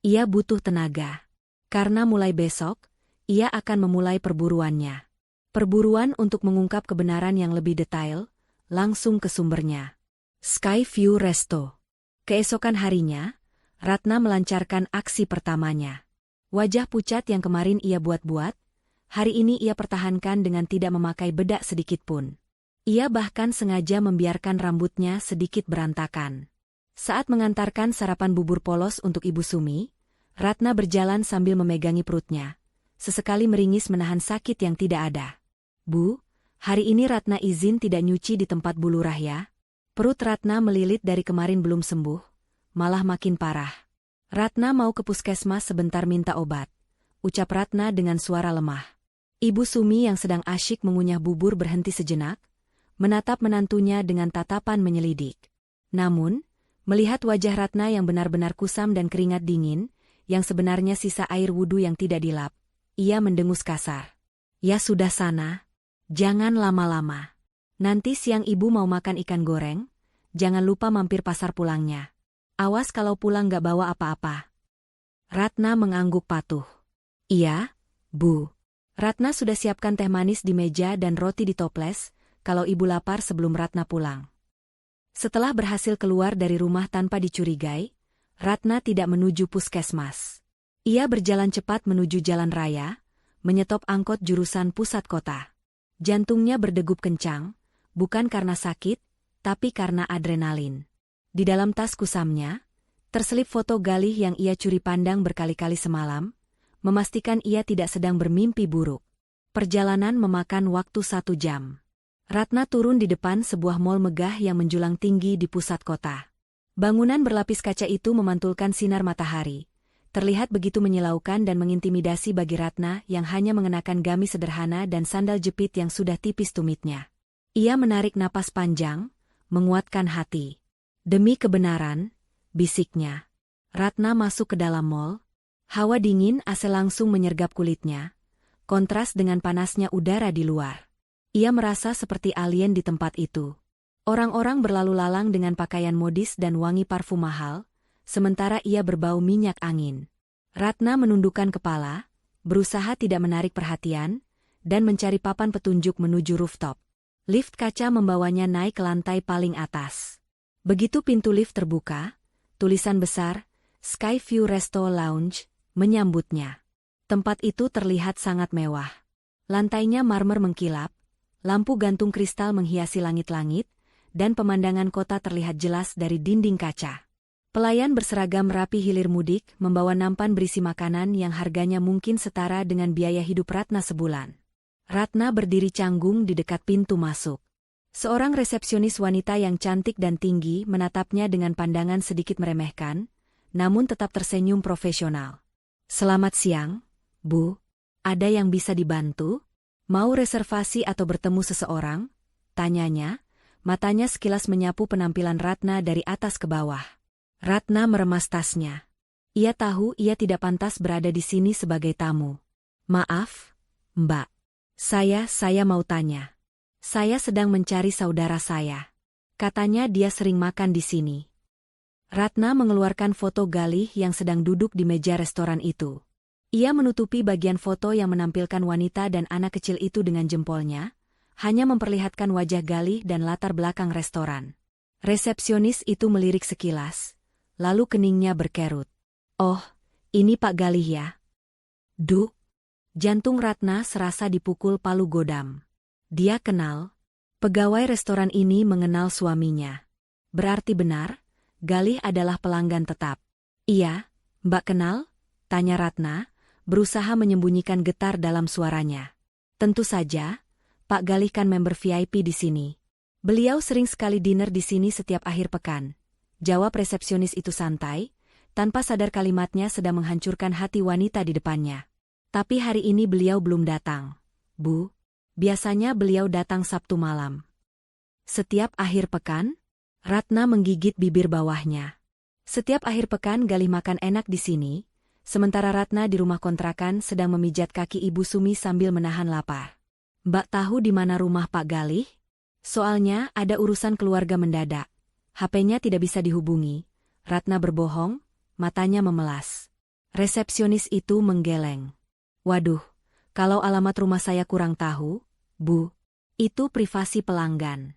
Ia butuh tenaga. Karena mulai besok, ia akan memulai perburuannya. Perburuan untuk mengungkap kebenaran yang lebih detail, langsung ke sumbernya. Skyview Resto. Keesokan harinya, Ratna melancarkan aksi pertamanya. Wajah pucat yang kemarin ia buat-buat, hari ini ia pertahankan dengan tidak memakai bedak sedikitpun. Ia bahkan sengaja membiarkan rambutnya sedikit berantakan. Saat mengantarkan sarapan bubur polos untuk Ibu Sumi, Ratna berjalan sambil memegangi perutnya. Sesekali meringis menahan sakit yang tidak ada. Bu, hari ini Ratna izin tidak nyuci di tempat Bu Lurah ya. Perut Ratna melilit dari kemarin belum sembuh, malah makin parah. Ratna mau ke puskesmas sebentar minta obat. Ucap Ratna dengan suara lemah. Ibu Sumi yang sedang asyik mengunyah bubur berhenti sejenak, menatap menantunya dengan tatapan menyelidik. Namun, melihat wajah Ratna yang benar-benar kusam dan keringat dingin, yang sebenarnya sisa air wudhu yang tidak dilap, ia mendengus kasar. Ya sudah sana, jangan lama-lama. Nanti siang ibu mau makan ikan goreng, jangan lupa mampir pasar pulangnya. Awas kalau pulang gak bawa apa-apa. Ratna mengangguk patuh. Iya, Bu. Ratna sudah siapkan teh manis di meja dan roti di toples, kalau ibu lapar sebelum Ratna pulang. Setelah berhasil keluar dari rumah tanpa dicurigai, Ratna tidak menuju puskesmas. Ia berjalan cepat menuju jalan raya, menyetop angkot jurusan pusat kota. Jantungnya berdegup kencang, bukan karena sakit, tapi karena adrenalin. Di dalam tas kusamnya, terselip foto Galih yang ia curi pandang berkali-kali semalam, memastikan ia tidak sedang bermimpi buruk. Perjalanan memakan waktu 1 jam. Ratna turun di depan sebuah mal megah yang menjulang tinggi di pusat kota. Bangunan berlapis kaca itu memantulkan sinar matahari. Terlihat begitu menyilaukan dan mengintimidasi bagi Ratna yang hanya mengenakan gamis sederhana dan sandal jepit yang sudah tipis tumitnya. Ia menarik napas panjang, menguatkan hati. Demi kebenaran, bisiknya. Ratna masuk ke dalam mal. Hawa dingin AC langsung menyergap kulitnya, kontras dengan panasnya udara di luar. Ia merasa seperti alien di tempat itu. Orang-orang berlalu lalang dengan pakaian modis dan wangi parfum mahal, sementara ia berbau minyak angin. Ratna menundukkan kepala, berusaha tidak menarik perhatian, dan mencari papan petunjuk menuju rooftop. Lift kaca membawanya naik ke lantai paling atas. Begitu pintu lift terbuka, tulisan besar, Skyview Resto Lounge, menyambutnya. Tempat itu terlihat sangat mewah. Lantainya marmer mengkilap, lampu gantung kristal menghiasi langit-langit, dan pemandangan kota terlihat jelas dari dinding kaca. Pelayan berseragam rapi hilir mudik membawa nampan berisi makanan yang harganya mungkin setara dengan biaya hidup Ratna sebulan. Ratna berdiri canggung di dekat pintu masuk. Seorang resepsionis wanita yang cantik dan tinggi menatapnya dengan pandangan sedikit meremehkan, namun tetap tersenyum profesional. Selamat siang, Bu. Ada yang bisa dibantu? Mau reservasi atau bertemu seseorang? Tanyanya, matanya sekilas menyapu penampilan Ratna dari atas ke bawah. Ratna meremas tasnya. Ia tahu ia tidak pantas berada di sini sebagai tamu. Maaf, Mbak. Saya mau tanya. Saya sedang mencari saudara saya. Katanya dia sering makan di sini. Ratna mengeluarkan foto Galih yang sedang duduk di meja restoran itu. Ia menutupi bagian foto yang menampilkan wanita dan anak kecil itu dengan jempolnya, hanya memperlihatkan wajah Galih dan latar belakang restoran. Resepsionis itu melirik sekilas, lalu keningnya berkerut. Oh, ini Pak Galih ya? Duh. Jantung Ratna serasa dipukul palu godam. Dia kenal. Pegawai restoran ini mengenal suaminya. Berarti benar, Galih adalah pelanggan tetap. Iya, Mbak kenal? Tanya Ratna, berusaha menyembunyikan getar dalam suaranya. Tentu saja, Pak Galih kan member VIP di sini. Beliau sering sekali dinner di sini setiap akhir pekan. Jawab resepsionis itu santai, tanpa sadar kalimatnya sedang menghancurkan hati wanita di depannya. Tapi hari ini beliau belum datang, Bu. Biasanya beliau datang Sabtu malam. Setiap akhir pekan? Ratna menggigit bibir bawahnya. Setiap akhir pekan Galih makan enak di sini, sementara Ratna di rumah kontrakan sedang memijat kaki Ibu Sumi sambil menahan lapar. Mbak tahu di mana rumah Pak Galih? Soalnya ada urusan keluarga mendadak. HP-nya tidak bisa dihubungi. Ratna berbohong, matanya memelas. Resepsionis itu menggeleng. Waduh, kalau alamat rumah saya kurang tahu, Bu. Itu privasi pelanggan.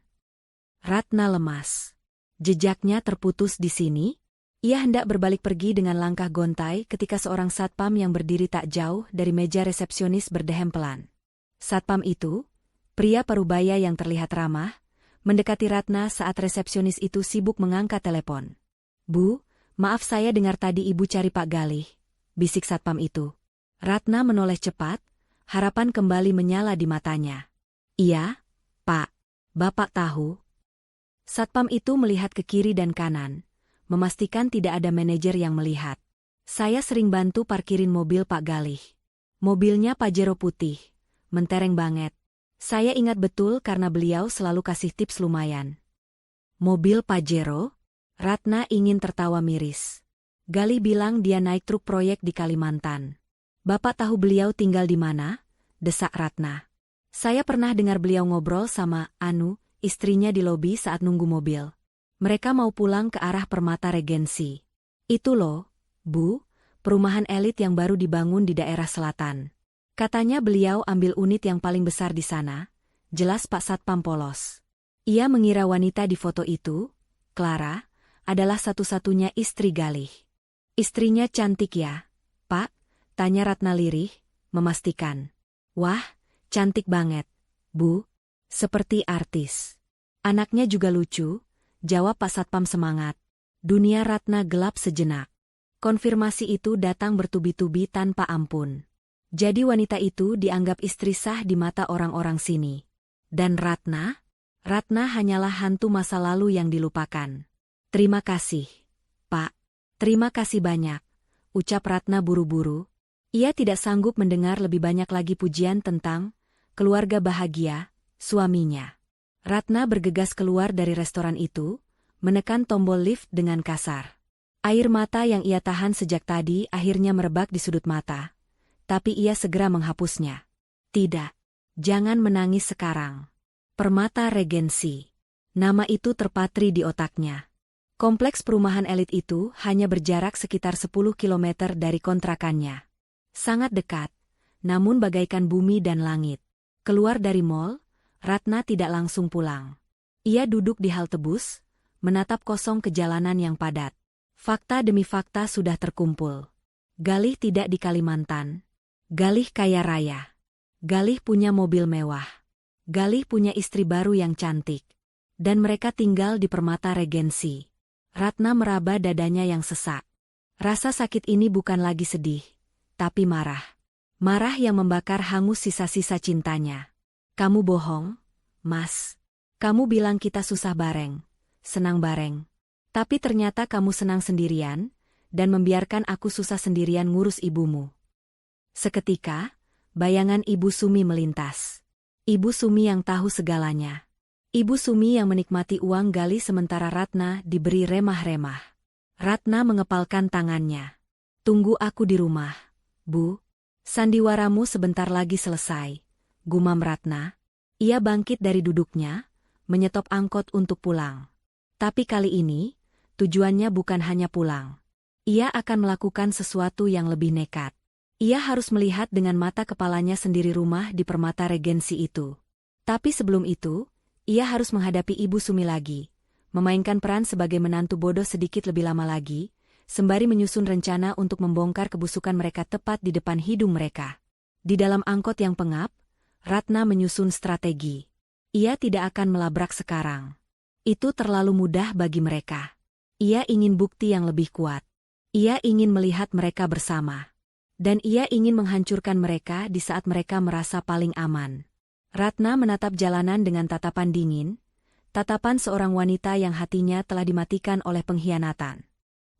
Ratna lemas. Jejaknya terputus di sini. Ia hendak berbalik pergi dengan langkah gontai ketika seorang satpam yang berdiri tak jauh dari meja resepsionis berdehem pelan. Satpam itu, pria parubaya yang terlihat ramah, mendekati Ratna saat resepsionis itu sibuk mengangkat telepon. Bu, maaf saya dengar tadi ibu cari Pak Galih, bisik satpam itu. Ratna menoleh cepat, harapan kembali menyala di matanya. Iya, Pak, Bapak tahu. Satpam itu melihat ke kiri dan kanan, memastikan tidak ada manajer yang melihat. Saya sering bantu parkirin mobil Pak Galih. Mobilnya Pajero putih, mentereng banget. Saya ingat betul karena beliau selalu kasih tips lumayan. Mobil Pajero? Ratna ingin tertawa miris. Galih bilang dia naik truk proyek di Kalimantan. Bapak tahu beliau tinggal di mana? Desak Ratna. Saya pernah dengar beliau ngobrol sama istrinya di lobi saat nunggu mobil. Mereka mau pulang ke arah Permata Regensi. Itu loh, Bu, perumahan elit yang baru dibangun di daerah selatan. Katanya beliau ambil unit yang paling besar di sana, jelas Pak Satpam polos. Ia mengira wanita di foto itu, Clara, adalah satu-satunya istri Galih. Istrinya cantik ya, Pak? Tanya Ratna lirih, memastikan. Wah, cantik banget, Bu. Seperti artis. Anaknya juga lucu, jawab Pak Satpam semangat. Dunia Ratna gelap sejenak. Konfirmasi itu datang bertubi-tubi tanpa ampun. Jadi wanita itu dianggap istri sah di mata orang-orang sini. Dan Ratna? Ratna hanyalah hantu masa lalu yang dilupakan. Terima kasih, Pak. Terima kasih banyak, ucap Ratna buru-buru. Ia tidak sanggup mendengar lebih banyak lagi pujian tentang keluarga bahagia, suaminya. Ratna bergegas keluar dari restoran itu, menekan tombol lift dengan kasar. Air mata yang ia tahan sejak tadi akhirnya merebak di sudut mata. Tapi ia segera menghapusnya. Tidak. Jangan menangis sekarang. Permata Regensi. Nama itu terpatri di otaknya. Kompleks perumahan elit itu hanya berjarak sekitar 10 km dari kontrakannya. Sangat dekat, namun bagaikan bumi dan langit. Keluar dari mall, Ratna tidak langsung pulang. Ia duduk di halte bus, menatap kosong ke jalanan yang padat. Fakta demi fakta sudah terkumpul. Galih tidak di Kalimantan. Galih kaya raya. Galih punya mobil mewah. Galih punya istri baru yang cantik. Dan mereka tinggal di Permata Regensi. Ratna meraba dadanya yang sesak. Rasa sakit ini bukan lagi sedih, tapi marah. Marah yang membakar hangus sisa-sisa cintanya. Kamu bohong, Mas. Kamu bilang kita susah bareng, senang bareng. Tapi ternyata kamu senang sendirian, dan membiarkan aku susah sendirian ngurus ibumu. Seketika, bayangan Ibu Sumi melintas. Ibu Sumi yang tahu segalanya. Ibu Sumi yang menikmati uang Galih sementara Ratna diberi remah-remah. Ratna mengepalkan tangannya. Tunggu aku di rumah, Bu. Sandiwaramu sebentar lagi selesai, gumam Ratna. Ia bangkit dari duduknya, menyetop angkot untuk pulang. Tapi kali ini, tujuannya bukan hanya pulang. Ia akan melakukan sesuatu yang lebih nekat. Ia harus melihat dengan mata kepalanya sendiri rumah di Permata Regensi itu. Tapi sebelum itu, ia harus menghadapi Ibu Sumi lagi, memainkan peran sebagai menantu bodoh sedikit lebih lama lagi, sembari menyusun rencana untuk membongkar kebusukan mereka tepat di depan hidung mereka. Di dalam angkot yang pengap, Ratna menyusun strategi. Ia tidak akan melabrak sekarang. Itu terlalu mudah bagi mereka. Ia ingin bukti yang lebih kuat. Ia ingin melihat mereka bersama. Dan ia ingin menghancurkan mereka di saat mereka merasa paling aman. Ratna menatap jalanan dengan tatapan dingin, tatapan seorang wanita yang hatinya telah dimatikan oleh pengkhianatan.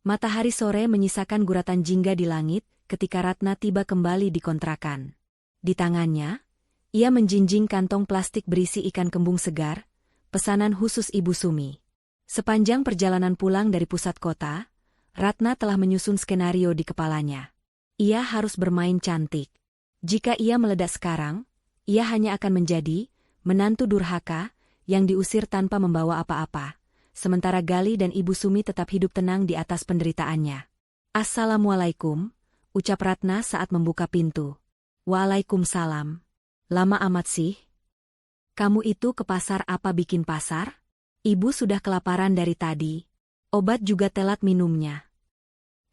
Matahari sore menyisakan guratan jingga di langit ketika Ratna tiba kembali di kontrakan. Di tangannya, ia menjinjing kantong plastik berisi ikan kembung segar, pesanan khusus Ibu Sumi. Sepanjang perjalanan pulang dari pusat kota, Ratna telah menyusun skenario di kepalanya. Ia harus bermain cantik. Jika ia meledak sekarang, ia hanya akan menjadi menantu durhaka yang diusir tanpa membawa apa-apa. Sementara Gali dan Ibu Sumi tetap hidup tenang di atas penderitaannya. "Assalamualaikum," ucap Ratna saat membuka pintu. "Waalaikumsalam. Lama amat sih. Kamu itu ke pasar apa bikin pasar? Ibu sudah kelaparan dari tadi. Obat juga telat minumnya."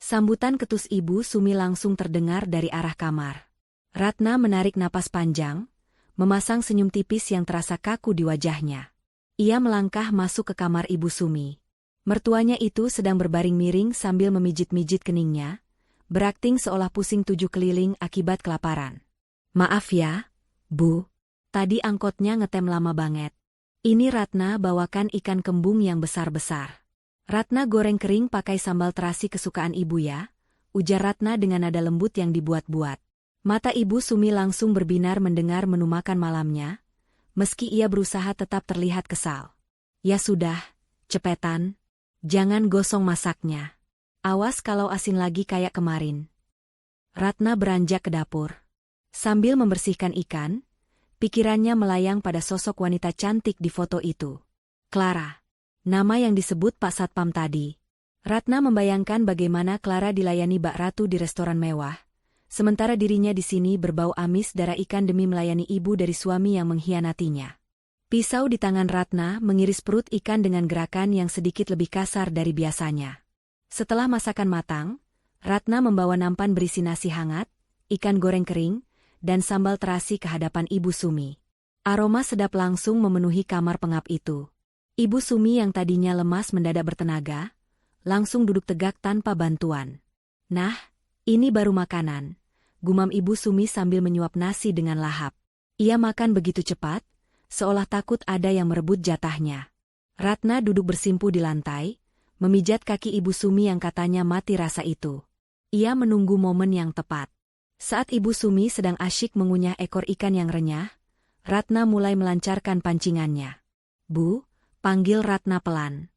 Sambutan ketus Ibu Sumi langsung terdengar dari arah kamar. Ratna menarik napas panjang, memasang senyum tipis yang terasa kaku di wajahnya. Ia melangkah masuk ke kamar Ibu Sumi. Mertuanya itu sedang berbaring miring sambil memijit-mijit keningnya, berakting seolah pusing 7 keliling akibat kelaparan. "Maaf ya, Bu. Tadi angkotnya ngetem lama banget. Ini Ratna bawakan ikan kembung yang besar-besar. Ratna goreng kering pakai sambal terasi kesukaan Ibu ya," ujar Ratna dengan nada lembut yang dibuat-buat. Mata Ibu Sumi langsung berbinar mendengar menu makan malamnya, meski ia berusaha tetap terlihat kesal. "Ya sudah, cepetan. Jangan gosong masaknya. Awas kalau asin lagi kayak kemarin." Ratna beranjak ke dapur. Sambil membersihkan ikan, pikirannya melayang pada sosok wanita cantik di foto itu. Clara. Nama yang disebut Pak Satpam tadi. Ratna membayangkan bagaimana Clara dilayani Mbak Ratu di restoran mewah, sementara dirinya di sini berbau amis darah ikan demi melayani ibu dari suami yang mengkhianatinya. Pisau di tangan Ratna mengiris perut ikan dengan gerakan yang sedikit lebih kasar dari biasanya. Setelah masakan matang, Ratna membawa nampan berisi nasi hangat, ikan goreng kering, dan sambal terasi ke hadapan Ibu Sumi. Aroma sedap langsung memenuhi kamar pengap itu. Ibu Sumi yang tadinya lemas mendadak bertenaga, langsung duduk tegak tanpa bantuan. "Nah, ini baru makanan," gumam Ibu Sumi sambil menyuap nasi dengan lahap. Ia makan begitu cepat, seolah takut ada yang merebut jatahnya. Ratna duduk bersimpu di lantai, memijat kaki Ibu Sumi yang katanya mati rasa itu. Ia menunggu momen yang tepat. Saat Ibu Sumi sedang asyik mengunyah ekor ikan yang renyah, Ratna mulai melancarkan pancingannya. "Bu," panggil Ratna pelan.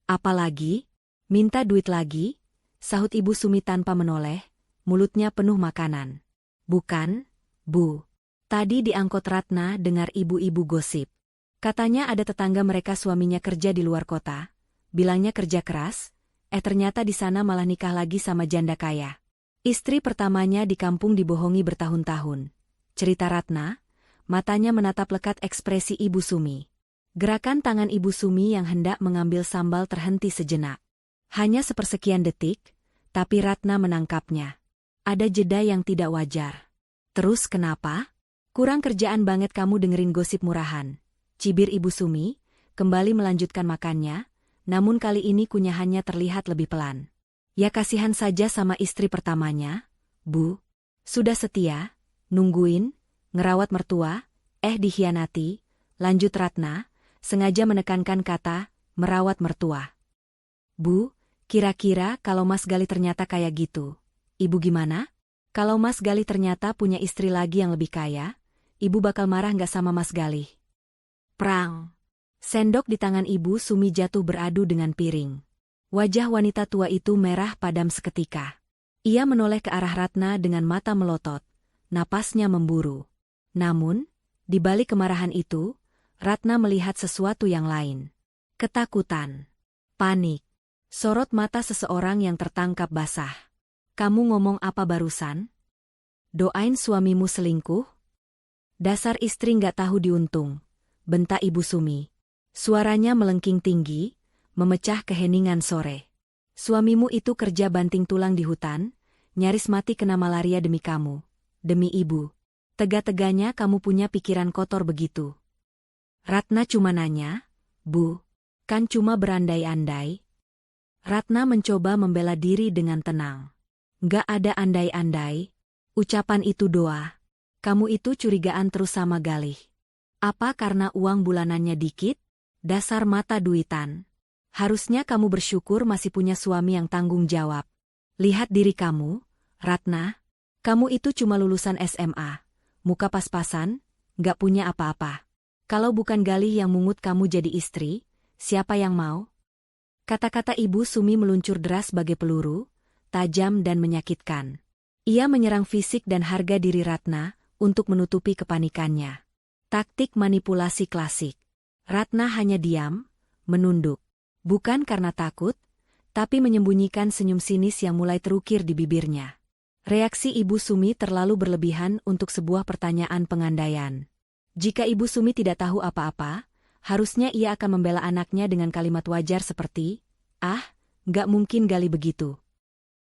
Apa lagi? Minta duit lagi?" sahut Ibu Sumi tanpa menoleh, mulutnya penuh makanan. "Bukan, Bu. Tadi di angkot Ratna dengar ibu-ibu gosip. Katanya ada tetangga mereka suaminya kerja di luar kota. Bilangnya kerja keras, ternyata di sana malah nikah lagi sama janda kaya. Istri pertamanya di kampung dibohongi bertahun-tahun." Cerita Ratna, matanya menatap lekat ekspresi Ibu Sumi. Gerakan tangan Ibu Sumi yang hendak mengambil sambal terhenti sejenak. Hanya sepersekian detik, tapi Ratna menangkapnya. Ada jeda yang tidak wajar. "Terus kenapa? Kurang kerjaan banget kamu dengerin gosip murahan," cibir Ibu Sumi, kembali melanjutkan makannya, namun kali ini kunyahannya terlihat lebih pelan. "Ya kasihan saja sama istri pertamanya, Bu. Sudah setia, nungguin, ngerawat mertua, dikhianati," lanjut Ratna, sengaja menekankan kata, merawat mertua. "Bu, kira-kira kalau Mas Gali ternyata kayak gitu, Ibu gimana? Kalau Mas Gali ternyata punya istri lagi yang lebih kaya, Ibu bakal marah nggak sama Mas Gali?" Prang! Sendok di tangan Ibu Sumi jatuh beradu dengan piring. Wajah wanita tua itu merah padam seketika. Ia menoleh ke arah Ratna dengan mata melotot, napasnya memburu. Namun, di balik kemarahan itu, Ratna melihat sesuatu yang lain. Ketakutan. Panik. Sorot mata seseorang yang tertangkap basah. "Kamu ngomong apa barusan? Doain suamimu selingkuh? Dasar istri nggak tahu diuntung," bentak Ibu Sumi. Suaranya melengking tinggi, memecah keheningan sore. "Suamimu itu kerja banting tulang di hutan, nyaris mati kena malaria demi kamu, demi ibu. Tega-teganya kamu punya pikiran kotor begitu." Ratna cuma nanya, "Bu, kan cuma berandai-andai." Ratna mencoba membela diri dengan tenang. "Nggak ada andai-andai. Ucapan itu doa. Kamu itu curigaan terus sama Galih. Apa karena uang bulanannya dikit? Dasar mata duitan. Harusnya kamu bersyukur masih punya suami yang tanggung jawab. Lihat diri kamu, Ratna. Kamu itu cuma lulusan SMA. Muka pas-pasan, nggak punya apa-apa. Kalau bukan Galih yang mungut kamu jadi istri, siapa yang mau?" Kata-kata Ibu Sumi meluncur deras bagai peluru, tajam dan menyakitkan. Ia menyerang fisik dan harga diri Ratna, untuk menutupi kepanikannya. Taktik manipulasi klasik. Ratna hanya diam, menunduk. Bukan karena takut, tapi menyembunyikan senyum sinis yang mulai terukir di bibirnya. Reaksi Ibu Sumi terlalu berlebihan untuk sebuah pertanyaan pengandaian. Jika Ibu Sumi tidak tahu apa-apa, harusnya ia akan membela anaknya dengan kalimat wajar seperti, "Ah, nggak mungkin Gali begitu."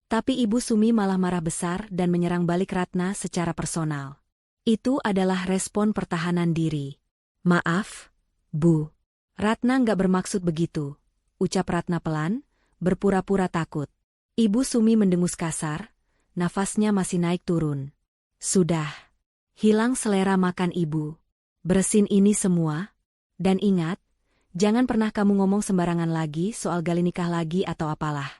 Tapi Ibu Sumi malah marah besar dan menyerang balik Ratna secara personal. Itu adalah respon pertahanan diri. "Maaf, Bu. Ratna nggak bermaksud begitu," ucap Ratna pelan, berpura-pura takut. Ibu Sumi mendengus kasar, nafasnya masih naik turun. "Sudah. Hilang selera makan Ibu. Beresin ini semua. Dan ingat, jangan pernah kamu ngomong sembarangan lagi soal Gali nikah lagi atau apalah.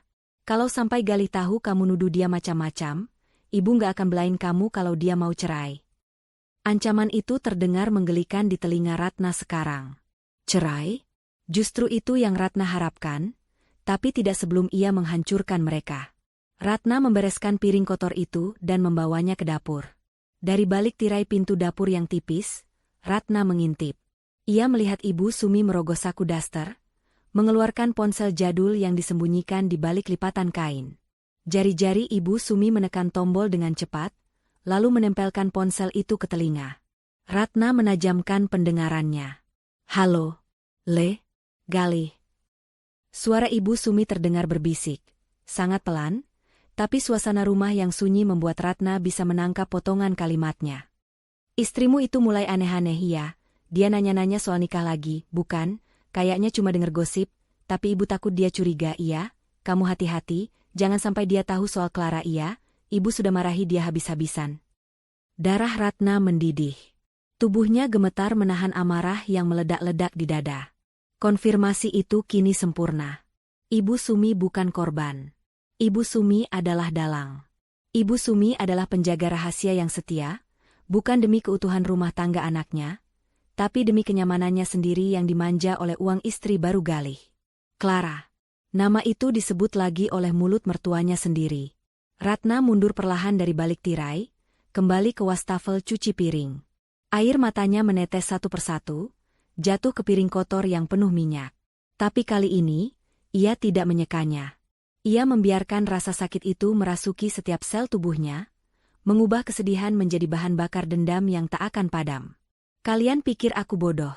Kalau sampai Gali tahu kamu nuduh dia macam-macam, Ibu nggak akan belain kamu kalau dia mau cerai." Ancaman itu terdengar menggelikan di telinga Ratna sekarang. Cerai? Justru itu yang Ratna harapkan, tapi tidak sebelum ia menghancurkan mereka. Ratna membereskan piring kotor itu dan membawanya ke dapur. Dari balik tirai pintu dapur yang tipis, Ratna mengintip. Ia melihat Ibu Sumi merogoh saku daster, mengeluarkan ponsel jadul yang disembunyikan di balik lipatan kain. Jari-jari Ibu Sumi menekan tombol dengan cepat, lalu menempelkan ponsel itu ke telinga. Ratna menajamkan pendengarannya. "Halo, Le, Gali." Suara Ibu Sumi terdengar berbisik, sangat pelan, tapi suasana rumah yang sunyi membuat Ratna bisa menangkap potongan kalimatnya. "Istrimu itu mulai aneh-aneh ya, dia nanya-nanya soal nikah lagi, bukan? Kayaknya cuma denger gosip, tapi Ibu takut dia curiga, iya? Kamu hati-hati, jangan sampai dia tahu soal Clara, iya? Ibu sudah marahi dia habis-habisan." Darah Ratna mendidih. Tubuhnya gemetar menahan amarah yang meledak-ledak di dada. Konfirmasi itu kini sempurna. Ibu Sumi bukan korban. Ibu Sumi adalah dalang. Ibu Sumi adalah penjaga rahasia yang setia, bukan demi keutuhan rumah tangga anaknya, tapi demi kenyamanannya sendiri yang dimanja oleh uang istri baru Galih. Clara. Nama itu disebut lagi oleh mulut mertuanya sendiri. Ratna mundur perlahan dari balik tirai, kembali ke wastafel cuci piring. Air matanya menetes satu persatu, jatuh ke piring kotor yang penuh minyak. Tapi kali ini, ia tidak menyekanya. Ia membiarkan rasa sakit itu merasuki setiap sel tubuhnya, mengubah kesedihan menjadi bahan bakar dendam yang tak akan padam. "Kalian pikir aku bodoh?"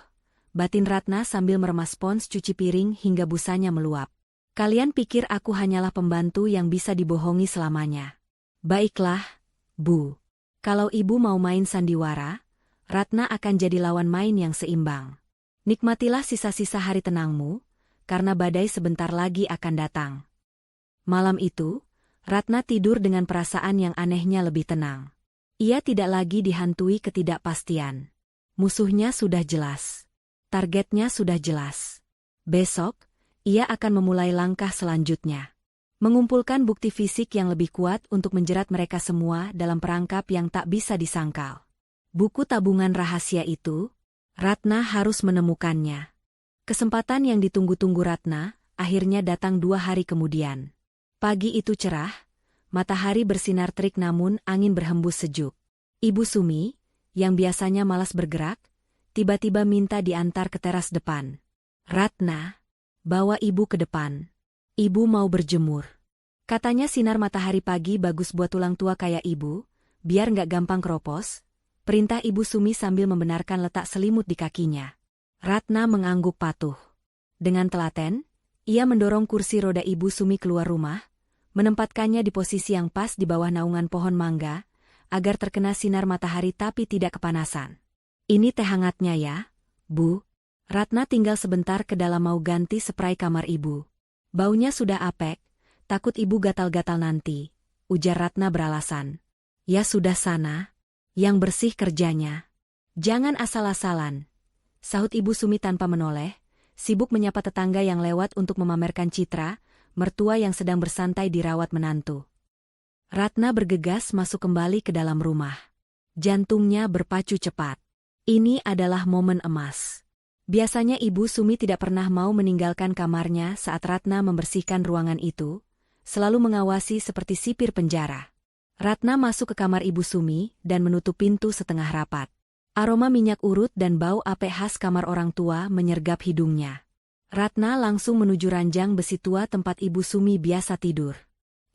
batin Ratna sambil meremas spons cuci piring hingga busanya meluap. "Kalian pikir aku hanyalah pembantu yang bisa dibohongi selamanya? Baiklah, Bu. Kalau Ibu mau main sandiwara, Ratna akan jadi lawan main yang seimbang. Nikmatilah sisa-sisa hari tenangmu, karena badai sebentar lagi akan datang." Malam itu, Ratna tidur dengan perasaan yang anehnya lebih tenang. Ia tidak lagi dihantui ketidakpastian. Musuhnya sudah jelas. Targetnya sudah jelas. Besok, ia akan memulai langkah selanjutnya. Mengumpulkan bukti fisik yang lebih kuat untuk menjerat mereka semua dalam perangkap yang tak bisa disangkal. Buku tabungan rahasia itu, Ratna harus menemukannya. Kesempatan yang ditunggu-tunggu Ratna, akhirnya datang 2 hari kemudian. Pagi itu cerah, matahari bersinar terik namun angin berhembus sejuk. Ibu Sumi, yang biasanya malas bergerak, tiba-tiba minta diantar ke teras depan. "Ratna, bawa Ibu ke depan. Ibu mau berjemur." Katanya sinar matahari pagi bagus buat tulang tua kayak Ibu, biar nggak gampang keropos. Perintah Ibu Sumi sambil membenarkan letak selimut di kakinya. Ratna mengangguk patuh. Dengan telaten, ia mendorong kursi roda Ibu Sumi keluar rumah, menempatkannya di posisi yang pas di bawah naungan pohon mangga, agar terkena sinar matahari tapi tidak kepanasan. "Ini teh hangatnya ya, Bu." Ratna tinggal sebentar ke dalam mau ganti spray kamar Ibu. "Baunya sudah apek, takut Ibu gatal-gatal nanti," ujar Ratna beralasan. "Ya sudah sana. Yang bersih kerjanya. Jangan asal-asalan," sahut Ibu Sumi tanpa menoleh, sibuk menyapa tetangga yang lewat untuk memamerkan citra, mertua yang sedang bersantai dirawat menantu. Ratna bergegas masuk kembali ke dalam rumah. Jantungnya berpacu cepat. Ini adalah momen emas. Biasanya Ibu Sumi tidak pernah mau meninggalkan kamarnya saat Ratna membersihkan ruangan itu, selalu mengawasi seperti sipir penjara. Ratna masuk ke kamar Ibu Sumi dan menutup pintu setengah rapat. Aroma minyak urut dan bau apek khas kamar orang tua menyergap hidungnya. Ratna langsung menuju ranjang besi tua tempat Ibu Sumi biasa tidur.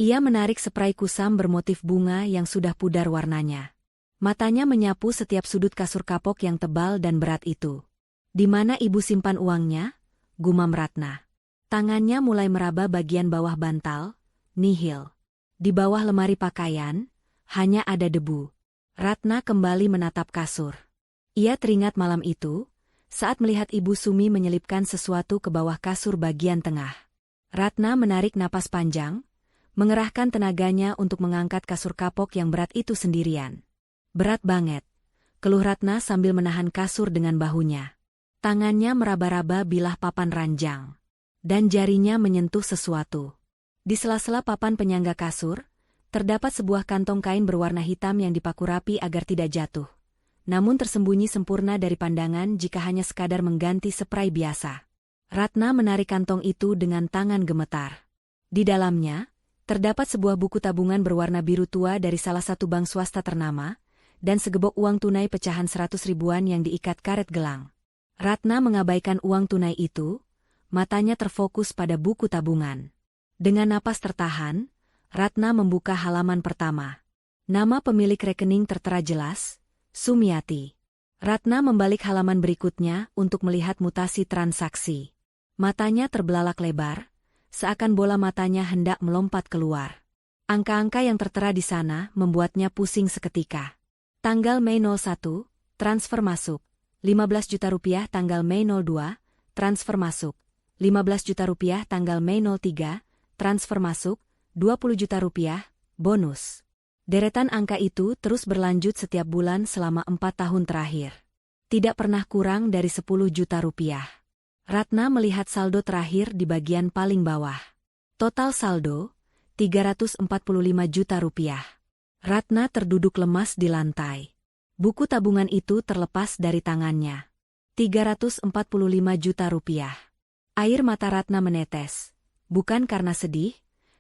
Ia menarik spray kusam bermotif bunga yang sudah pudar warnanya. Matanya menyapu setiap sudut kasur kapok yang tebal dan berat itu. "Di mana ibu simpan uangnya?" gumam Ratna. Tangannya mulai meraba bagian bawah bantal, nihil. Di bawah lemari pakaian, hanya ada debu. Ratna kembali menatap kasur. Ia teringat malam itu, saat melihat Ibu Sumi menyelipkan sesuatu ke bawah kasur bagian tengah. Ratna menarik napas panjang, mengerahkan tenaganya untuk mengangkat kasur kapok yang berat itu sendirian. "Berat banget," keluh Ratna sambil menahan kasur dengan bahunya. Tangannya meraba-raba bilah papan ranjang. Dan jarinya menyentuh sesuatu. Di sela-sela papan penyangga kasur, terdapat sebuah kantong kain berwarna hitam yang dipaku rapi agar tidak jatuh. Namun tersembunyi sempurna dari pandangan jika hanya sekadar mengganti spray biasa. Ratna menarik kantong itu dengan tangan gemetar. Di dalamnya, terdapat sebuah buku tabungan berwarna biru tua dari salah satu bank swasta ternama, dan segebok uang tunai pecahan 100 ribuan yang diikat karet gelang. Ratna mengabaikan uang tunai itu, matanya terfokus pada buku tabungan. Dengan napas tertahan, Ratna membuka halaman pertama. Nama pemilik rekening tertera jelas, Sumiati. Ratna membalik halaman berikutnya untuk melihat mutasi transaksi. Matanya terbelalak lebar, seakan bola matanya hendak melompat keluar. Angka-angka yang tertera di sana membuatnya pusing seketika. Tanggal Mei 01, transfer masuk. 15 juta rupiah tanggal Mei 02, transfer masuk. 15 juta rupiah tanggal Mei 03, transfer masuk. 20 juta rupiah, bonus. Deretan angka itu terus berlanjut setiap bulan selama 4 tahun terakhir. Tidak pernah kurang dari 10 juta rupiah. Ratna melihat saldo terakhir di bagian paling bawah. Total saldo, 345 juta rupiah. Ratna terduduk lemas di lantai. Buku tabungan itu terlepas dari tangannya. 345 juta rupiah. Air mata Ratna menetes. Bukan karena sedih,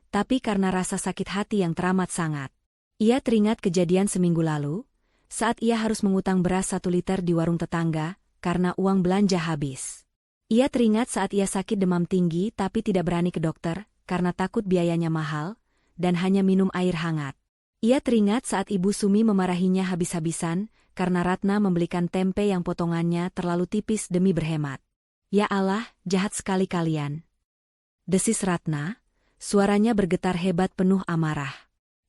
tapi karena rasa sakit hati yang teramat sangat. Ia teringat kejadian seminggu lalu, saat ia harus mengutang beras 1 liter di warung tetangga, karena uang belanja habis. Ia teringat saat ia sakit demam tinggi tapi tidak berani ke dokter, karena takut biayanya mahal, dan hanya minum air hangat. Ia teringat saat Ibu Sumi memarahinya habis-habisan, karena Ratna membelikan tempe yang potongannya terlalu tipis demi berhemat. "Ya Allah, jahat sekali kalian," desis Ratna, suaranya bergetar hebat penuh amarah.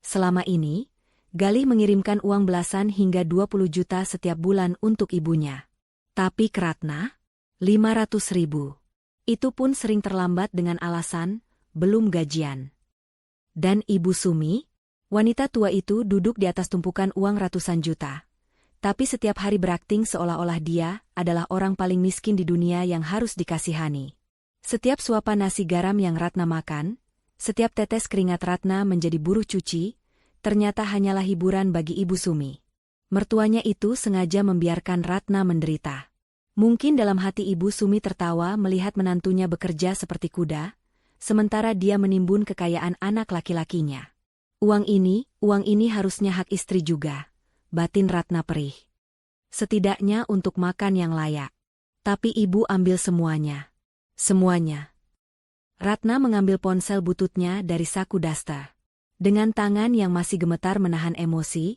Selama ini, Galih mengirimkan uang belasan hingga 20 juta setiap bulan untuk ibunya. Tapi ke Ratna, 500 ribu. Itu pun sering terlambat dengan alasan, belum gajian. Dan Ibu Sumi, wanita tua itu duduk di atas tumpukan uang ratusan juta. Tapi setiap hari berakting seolah-olah dia adalah orang paling miskin di dunia yang harus dikasihani. Setiap suapan nasi garam yang Ratna makan, setiap tetes keringat Ratna menjadi buruh cuci, ternyata hanyalah hiburan bagi Ibu Sumi. Mertuanya itu sengaja membiarkan Ratna menderita. Mungkin dalam hati Ibu Sumi tertawa melihat menantunya bekerja seperti kuda, sementara dia menimbun kekayaan anak laki-lakinya. Uang ini harusnya hak istri juga, batin Ratna perih. Setidaknya untuk makan yang layak. Tapi ibu ambil semuanya. Semuanya. Ratna mengambil ponsel bututnya dari saku daster. Dengan tangan yang masih gemetar menahan emosi,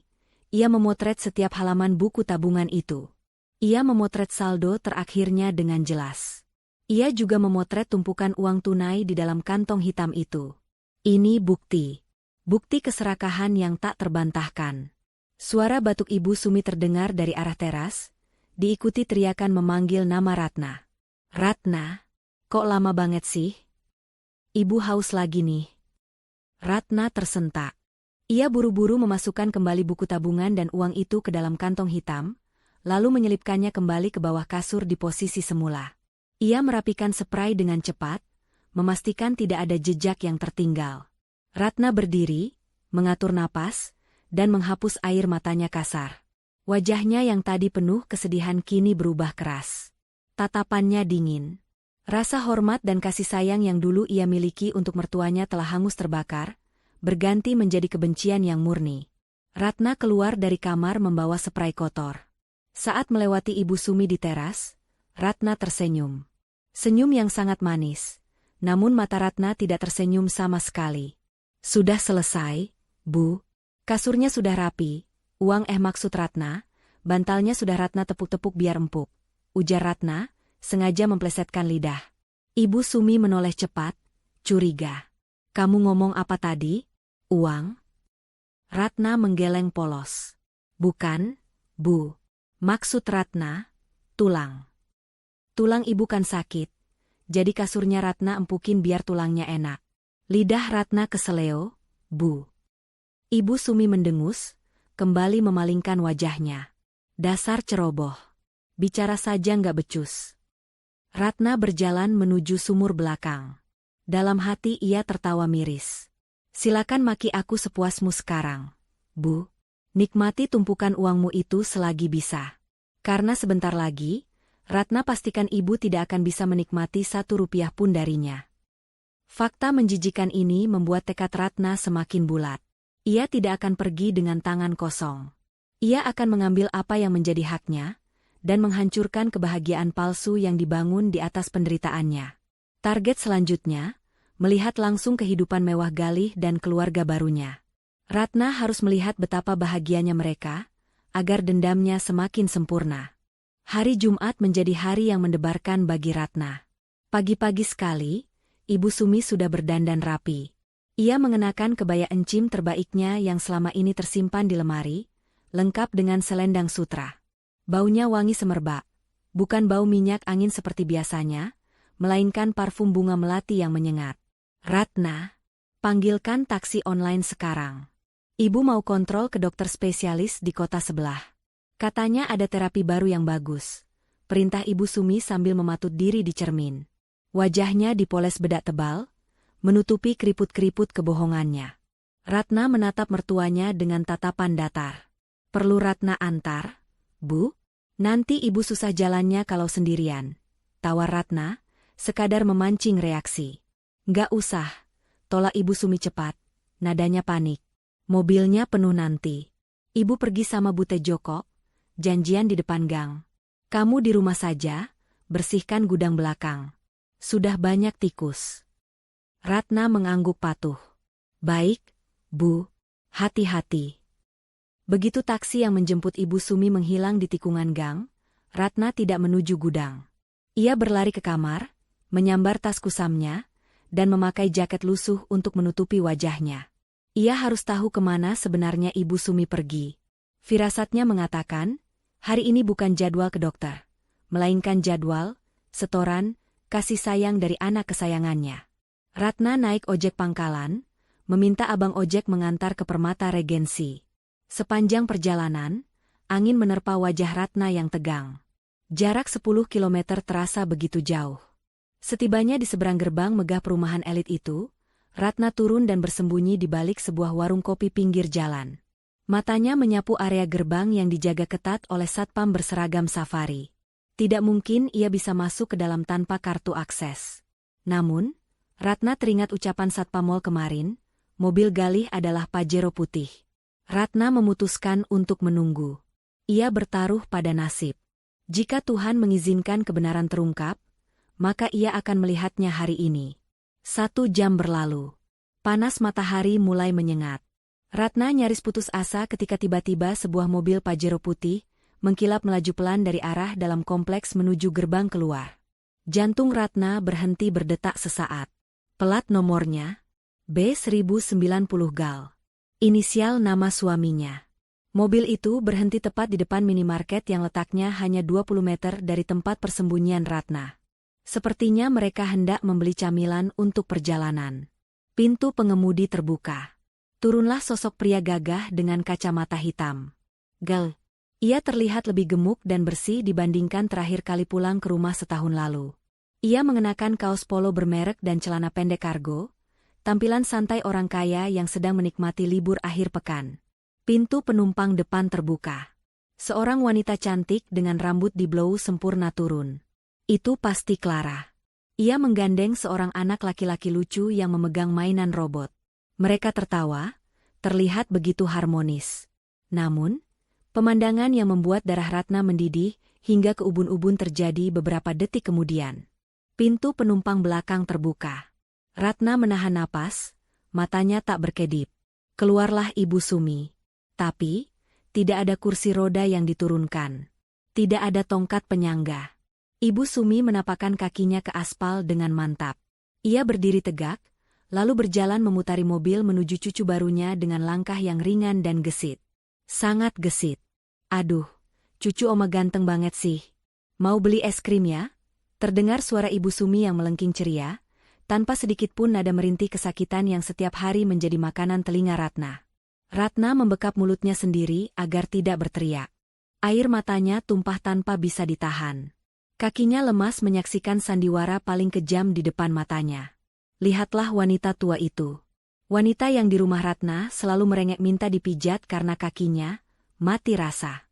ia memotret setiap halaman buku tabungan itu. Ia memotret saldo terakhirnya dengan jelas. Ia juga memotret tumpukan uang tunai di dalam kantong hitam itu. Ini bukti. Bukti keserakahan yang tak terbantahkan. Suara batuk Ibu Sumi terdengar dari arah teras, diikuti teriakan memanggil nama Ratna. "Ratna, kok lama banget sih? Ibu haus lagi nih." Ratna tersentak. Ia buru-buru memasukkan kembali buku tabungan dan uang itu ke dalam kantong hitam, lalu menyelipkannya kembali ke bawah kasur di posisi semula. Ia merapikan spray dengan cepat, memastikan tidak ada jejak yang tertinggal. Ratna berdiri, mengatur napas, dan menghapus air matanya kasar. Wajahnya yang tadi penuh kesedihan kini berubah keras. Tatapannya dingin. Rasa hormat dan kasih sayang yang dulu ia miliki untuk mertuanya telah hangus terbakar, berganti menjadi kebencian yang murni. Ratna keluar dari kamar membawa spray kotor. Saat melewati Ibu Sumi di teras, Ratna tersenyum. Senyum yang sangat manis. Namun mata Ratna tidak tersenyum sama sekali. Sudah selesai, Bu. Kasurnya sudah rapi. Maksud Ratna. Bantalnya sudah Ratna tepuk-tepuk biar empuk. Ujar Ratna, sengaja memplesetkan lidah. Ibu Sumi menoleh cepat, curiga. Kamu ngomong apa tadi? Uang? Ratna menggeleng polos. Bukan, Bu. Maksud Ratna, tulang. Tulang ibu kan sakit. Jadi kasurnya Ratna empukin biar tulangnya enak. Lidah Ratna keseleo, Bu. Ibu Sumi mendengus, kembali memalingkan wajahnya. Dasar ceroboh. Bicara saja nggak becus. Ratna berjalan menuju sumur belakang. Dalam hati ia tertawa miris. Silakan maki aku sepuasmu sekarang, Bu. Nikmati tumpukan uangmu itu selagi bisa. Karena sebentar lagi, Ratna pastikan ibu tidak akan bisa menikmati 1 rupiah pun darinya. Fakta menjijikan ini membuat tekad Ratna semakin bulat. Ia tidak akan pergi dengan tangan kosong. Ia akan mengambil apa yang menjadi haknya, dan menghancurkan kebahagiaan palsu yang dibangun di atas penderitaannya. Target selanjutnya, melihat langsung kehidupan mewah Galih dan keluarga barunya. Ratna harus melihat betapa bahagianya mereka, agar dendamnya semakin sempurna. Hari Jumat menjadi hari yang mendebarkan bagi Ratna. Pagi-pagi sekali, Ibu Sumi sudah berdandan rapi. Ia mengenakan kebaya encim terbaiknya yang selama ini tersimpan di lemari, lengkap dengan selendang sutra. Baunya wangi semerbak, bukan bau minyak angin seperti biasanya, melainkan parfum bunga melati yang menyengat. Ratna, panggilkan taksi online sekarang. Ibu mau kontrol ke dokter spesialis di kota sebelah. Katanya ada terapi baru yang bagus. Perintah Ibu Sumi sambil mematut diri di cermin. Wajahnya dipoles bedak tebal, menutupi keriput-keriput kebohongannya. Ratna menatap mertuanya dengan tatapan datar. Perlu Ratna antar, Bu? Nanti ibu susah jalannya kalau sendirian. Tawar Ratna, sekadar memancing reaksi. Nggak usah, tolak Ibu Sumi cepat. Nadanya panik. Mobilnya penuh nanti. Ibu pergi sama Bu Tejoko, janjian di depan gang. Kamu di rumah saja, bersihkan gudang belakang. Sudah banyak tikus. Ratna mengangguk patuh. Baik, Bu. Hati-hati. Begitu taksi yang menjemput Ibu Sumi menghilang di tikungan gang, Ratna tidak menuju gudang. Ia berlari ke kamar, menyambar tas kusamnya, dan memakai jaket lusuh untuk menutupi wajahnya. Ia harus tahu kemana sebenarnya Ibu Sumi pergi. Firasatnya mengatakan, hari ini bukan jadwal ke dokter, melainkan jadwal, setoran, kasih sayang dari anak kesayangannya. Ratna naik ojek pangkalan, meminta abang ojek mengantar ke Permata Regensi. Sepanjang perjalanan, angin menerpa wajah Ratna yang tegang. Jarak 10 kilometer terasa begitu jauh. Setibanya di seberang gerbang megah perumahan elit itu, Ratna turun dan bersembunyi di balik sebuah warung kopi pinggir jalan. Matanya menyapu area gerbang yang dijaga ketat oleh satpam berseragam safari. Tidak mungkin ia bisa masuk ke dalam tanpa kartu akses. Namun, Ratna teringat ucapan satpamol kemarin, mobil Galih adalah Pajero putih. Ratna memutuskan untuk menunggu. Ia bertaruh pada nasib. Jika Tuhan mengizinkan kebenaran terungkap, maka ia akan melihatnya hari ini. 1 jam berlalu. Panas matahari mulai menyengat. Ratna nyaris putus asa ketika tiba-tiba sebuah mobil Pajero putih mengkilap melaju pelan dari arah dalam kompleks menuju gerbang keluar. Jantung Ratna berhenti berdetak sesaat. Plat nomornya B1090 Gal. Inisial nama suaminya. Mobil itu berhenti tepat di depan minimarket yang letaknya hanya 20 meter dari tempat persembunyian Ratna. Sepertinya mereka hendak membeli camilan untuk perjalanan. Pintu pengemudi terbuka. Turunlah sosok pria gagah dengan kacamata hitam. Gal. Ia terlihat lebih gemuk dan bersih dibandingkan terakhir kali pulang ke rumah setahun lalu. Ia mengenakan kaos polo bermerek dan celana pendek kargo, tampilan santai orang kaya yang sedang menikmati libur akhir pekan. Pintu penumpang depan terbuka. Seorang wanita cantik dengan rambut di blow sempurna turun. Itu pasti Clara. Ia menggandeng seorang anak laki-laki lucu yang memegang mainan robot. Mereka tertawa, terlihat begitu harmonis. Namun, pemandangan yang membuat darah Ratna mendidih hingga ke ubun-ubun terjadi beberapa detik kemudian. Pintu penumpang belakang terbuka. Ratna menahan napas, matanya tak berkedip. Keluarlah Ibu Sumi. Tapi, tidak ada kursi roda yang diturunkan. Tidak ada tongkat penyangga. Ibu Sumi menapakkan kakinya ke aspal dengan mantap. Ia berdiri tegak, lalu berjalan memutari mobil menuju cucu barunya dengan langkah yang ringan dan gesit. Sangat gesit. Aduh, cucu Oma ganteng banget sih. Mau beli es krim ya? Terdengar suara Ibu Sumi yang melengking ceria, tanpa sedikit pun nada merintih kesakitan yang setiap hari menjadi makanan telinga Ratna. Ratna membekap mulutnya sendiri agar tidak berteriak. Air matanya tumpah tanpa bisa ditahan. Kakinya lemas menyaksikan sandiwara paling kejam di depan matanya. Lihatlah wanita tua itu. Wanita yang di rumah Ratna selalu merengek minta dipijat karena kakinya mati rasa.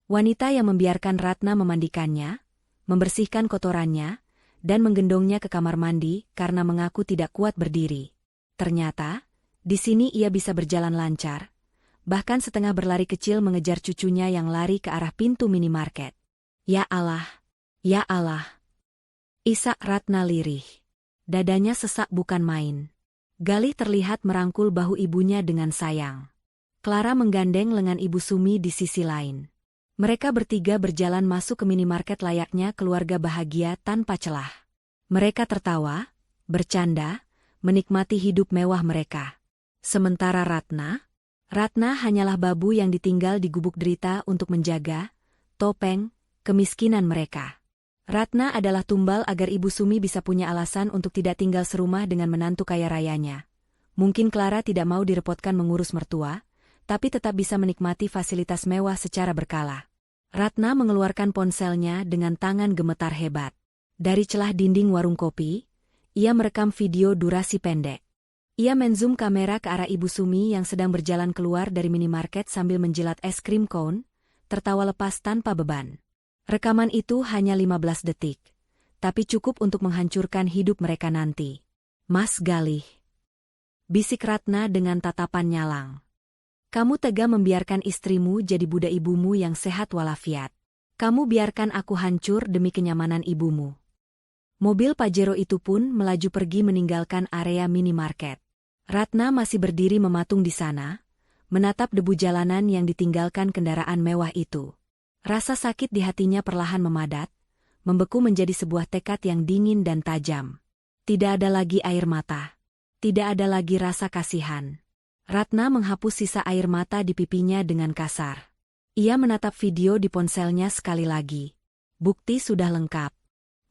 Wanita yang membiarkan Ratna memandikannya, membersihkan kotorannya, dan menggendongnya ke kamar mandi karena mengaku tidak kuat berdiri. Ternyata, di sini ia bisa berjalan lancar, bahkan setengah berlari kecil mengejar cucunya yang lari ke arah pintu minimarket. Ya Allah, ya Allah. Isak Ratna lirih. Dadanya sesak bukan main. Galih terlihat merangkul bahu ibunya dengan sayang. Clara menggandeng lengan Ibu Sumi di sisi lain. Mereka bertiga berjalan masuk ke minimarket layaknya keluarga bahagia tanpa celah. Mereka tertawa, bercanda, menikmati hidup mewah mereka. Sementara Ratna hanyalah babu yang ditinggal di gubuk derita untuk menjaga, topeng, kemiskinan mereka. Ratna adalah tumbal agar Ibu Sumi bisa punya alasan untuk tidak tinggal serumah dengan menantu kaya rayanya. Mungkin Clara tidak mau direpotkan mengurus mertua, tapi tetap bisa menikmati fasilitas mewah secara berkala. Ratna mengeluarkan ponselnya dengan tangan gemetar hebat. Dari celah dinding warung kopi, ia merekam video durasi pendek. Ia menzoom kamera ke arah Ibu Sumi yang sedang berjalan keluar dari minimarket sambil menjilat es krim cone, tertawa lepas tanpa beban. Rekaman itu hanya 15 detik, tapi cukup untuk menghancurkan hidup mereka nanti. Mas Galih, bisik Ratna dengan tatapan nyalang. Kamu tega membiarkan istrimu jadi budak ibumu yang sehat walafiat. Kamu biarkan aku hancur demi kenyamanan ibumu. Mobil Pajero itu pun melaju pergi meninggalkan area minimarket. Ratna masih berdiri mematung di sana, menatap debu jalanan yang ditinggalkan kendaraan mewah itu. Rasa sakit di hatinya perlahan memadat, membeku menjadi sebuah tekad yang dingin dan tajam. Tidak ada lagi air mata. Tidak ada lagi rasa kasihan. Ratna menghapus sisa air mata di pipinya dengan kasar. Ia menatap video di ponselnya sekali lagi. Bukti sudah lengkap.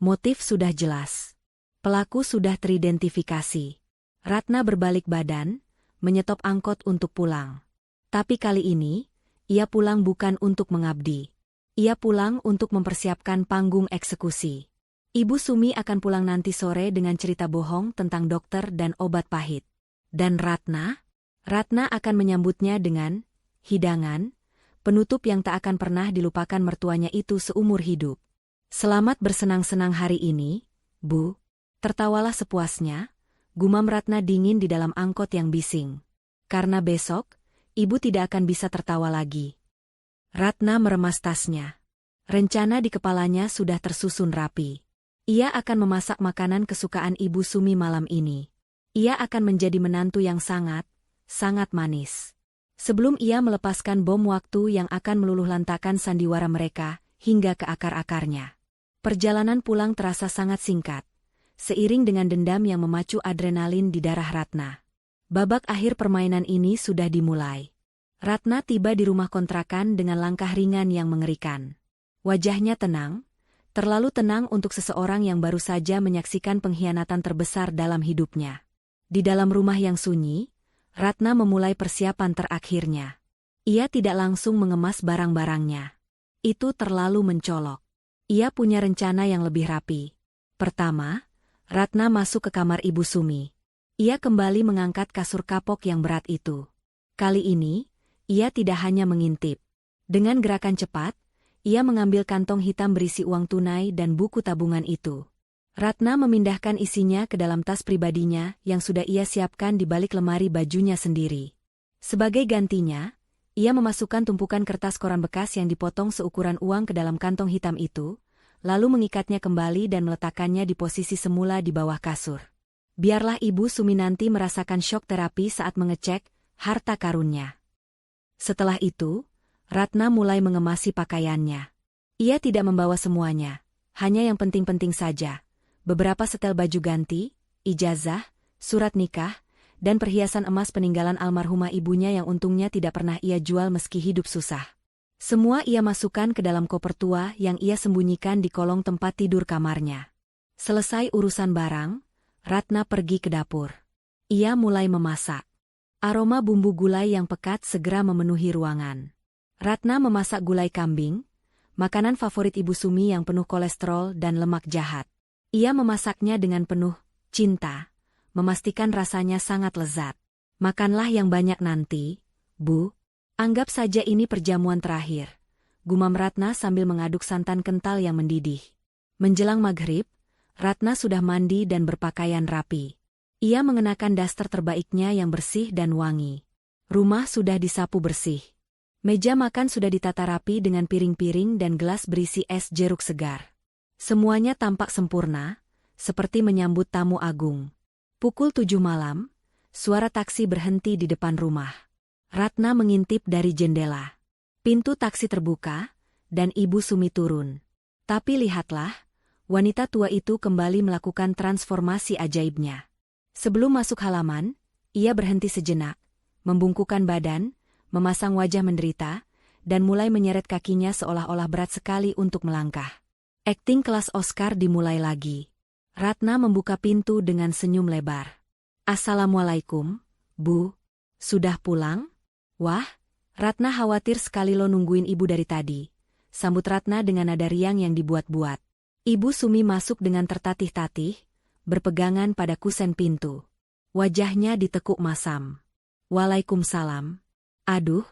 Motif sudah jelas. Pelaku sudah teridentifikasi. Ratna berbalik badan, menyetop angkot untuk pulang. Tapi kali ini, ia pulang bukan untuk mengabdi. Ia pulang untuk mempersiapkan panggung eksekusi. Ibu Sumi akan pulang nanti sore dengan cerita bohong tentang dokter dan obat pahit. Dan Ratna akan menyambutnya dengan hidangan, penutup yang tak akan pernah dilupakan mertuanya itu seumur hidup. Selamat bersenang-senang hari ini, Bu. Tertawalah sepuasnya, gumam Ratna dingin di dalam angkot yang bising. Karena besok, Ibu tidak akan bisa tertawa lagi. Ratna meremas tasnya. Rencana di kepalanya sudah tersusun rapi. Ia akan memasak makanan kesukaan Ibu Sumi malam ini. Ia akan menjadi menantu yang sangat manis. Sebelum ia melepaskan bom waktu yang akan meluluhlantakkan sandiwara mereka hingga ke akar-akarnya. Perjalanan pulang terasa sangat singkat, seiring dengan dendam yang memacu adrenalin di darah Ratna. Babak akhir permainan ini sudah dimulai. Ratna tiba di rumah kontrakan dengan langkah ringan yang mengerikan. Wajahnya tenang, terlalu tenang untuk seseorang yang baru saja menyaksikan pengkhianatan terbesar dalam hidupnya. Di dalam rumah yang sunyi, Ratna memulai persiapan terakhirnya. Ia tidak langsung mengemas barang-barangnya. Itu terlalu mencolok. Ia punya rencana yang lebih rapi. Pertama, Ratna masuk ke kamar Ibu Sumi. Ia kembali mengangkat kasur kapok yang berat itu. Kali ini, ia tidak hanya mengintip. Dengan gerakan cepat, ia mengambil kantong hitam berisi uang tunai dan buku tabungan itu. Ratna memindahkan isinya ke dalam tas pribadinya yang sudah ia siapkan di balik lemari bajunya sendiri. Sebagai gantinya, ia memasukkan tumpukan kertas koran bekas yang dipotong seukuran uang ke dalam kantong hitam itu, lalu mengikatnya kembali dan meletakkannya di posisi semula di bawah kasur. Biarlah Ibu Sumi nanti merasakan syok terapi saat mengecek harta karunnya. Setelah itu, Ratna mulai mengemasi pakaiannya. Ia tidak membawa semuanya, hanya yang penting-penting saja. Beberapa setel baju ganti, ijazah, surat nikah, dan perhiasan emas peninggalan almarhumah ibunya yang untungnya tidak pernah ia jual meski hidup susah. Semua ia masukkan ke dalam koper tua yang ia sembunyikan di kolong tempat tidur kamarnya. Selesai urusan barang, Ratna pergi ke dapur. Ia mulai memasak. Aroma bumbu gulai yang pekat segera memenuhi ruangan. Ratna memasak gulai kambing, makanan favorit Ibu Sumi yang penuh kolesterol dan lemak jahat. Ia memasaknya dengan penuh cinta, memastikan rasanya sangat lezat. Makanlah yang banyak nanti, Bu. Anggap saja ini perjamuan terakhir, gumam Ratna sambil mengaduk santan kental yang mendidih. Menjelang maghrib, Ratna sudah mandi dan berpakaian rapi. Ia mengenakan daster terbaiknya yang bersih dan wangi. Rumah sudah disapu bersih. Meja makan sudah ditata rapi dengan piring-piring dan gelas berisi es jeruk segar. Semuanya tampak sempurna, seperti menyambut tamu agung. Pukul 7 malam, suara taksi berhenti di depan rumah. Ratna mengintip dari jendela. Pintu taksi terbuka, dan Ibu Sumi turun. Tapi lihatlah, wanita tua itu kembali melakukan transformasi ajaibnya. Sebelum masuk halaman, ia berhenti sejenak, membungkukkan badan, memasang wajah menderita, dan mulai menyeret kakinya seolah-olah berat sekali untuk melangkah. Akting kelas Oscar dimulai lagi. Ratna membuka pintu dengan senyum lebar. Assalamualaikum, Bu. Sudah pulang? Wah, Ratna khawatir sekali lo nungguin Ibu dari tadi. Sambut Ratna dengan nada riang yang dibuat-buat. Ibu Sumi masuk dengan tertatih-tatih, berpegangan pada kusen pintu. Wajahnya ditekuk masam. Waalaikumsalam. Aduh,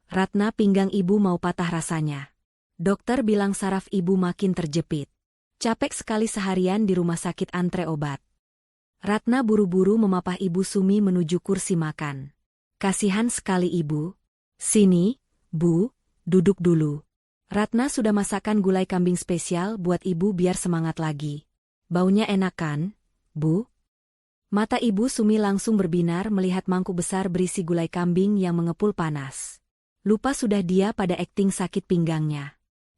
Ratna pinggang Ibu mau patah rasanya. Dokter bilang saraf Ibu makin terjepit. Capek sekali seharian di rumah sakit antre obat. Ratna buru-buru memapah Ibu Sumi menuju kursi makan. Kasihan sekali Ibu. Sini, Bu, duduk dulu. Ratna sudah masakan gulai kambing spesial buat Ibu biar semangat lagi. Baunya enak kan, Bu? Mata Ibu Sumi langsung berbinar melihat mangkuk besar berisi gulai kambing yang mengepul panas. Lupa sudah dia pada akting sakit pinggangnya.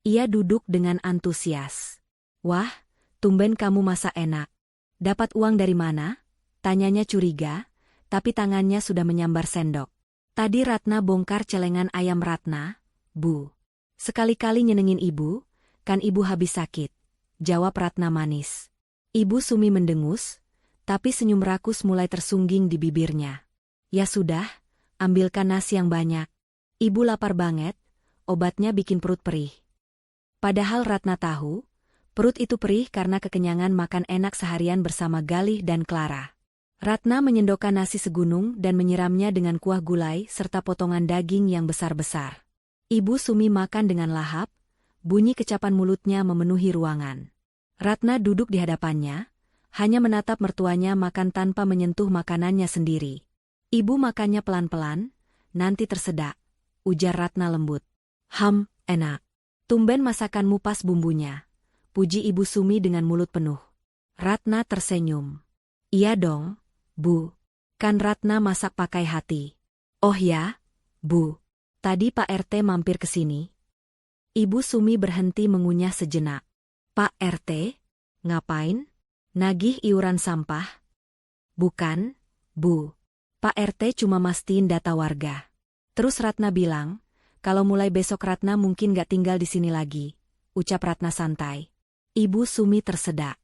Ia duduk dengan antusias. Wah, tumben kamu masak enak. Dapat uang dari mana? Tanyanya curiga, tapi tangannya sudah menyambar sendok. Tadi Ratna bongkar celengan ayam Ratna, Bu. Sekali-kali nyenengin Ibu, kan Ibu habis sakit. Jawab Ratna manis. Ibu Sumi mendengus, tapi senyum rakus mulai tersungging di bibirnya. Ya sudah, ambilkan nasi yang banyak. Ibu lapar banget, obatnya bikin perut perih. Padahal Ratna tahu, perut itu perih karena kekenyangan makan enak seharian bersama Galih dan Clara. Ratna menyendokkan nasi segunung dan menyiramnya dengan kuah gulai serta potongan daging yang besar-besar. Ibu Sumi makan dengan lahap, bunyi kecapan mulutnya memenuhi ruangan. Ratna duduk di hadapannya, hanya menatap mertuanya makan tanpa menyentuh makanannya sendiri. Ibu makannya pelan-pelan, nanti tersedak, ujar Ratna lembut. Enak. Tumben masakanmu pas bumbunya. Puji Ibu Sumi dengan mulut penuh. Ratna tersenyum. Iya dong, Bu. Kan Ratna masak pakai hati. Oh ya, Bu. Tadi Pak RT mampir ke sini. Ibu Sumi berhenti mengunyah sejenak. Pak RT? Ngapain? Nagih iuran sampah? Bukan, Bu. Pak RT cuma mastiin data warga. Terus Ratna bilang, kalau mulai besok Ratna mungkin gak tinggal di sini lagi, ucap Ratna santai. Ibu Sumi tersedak.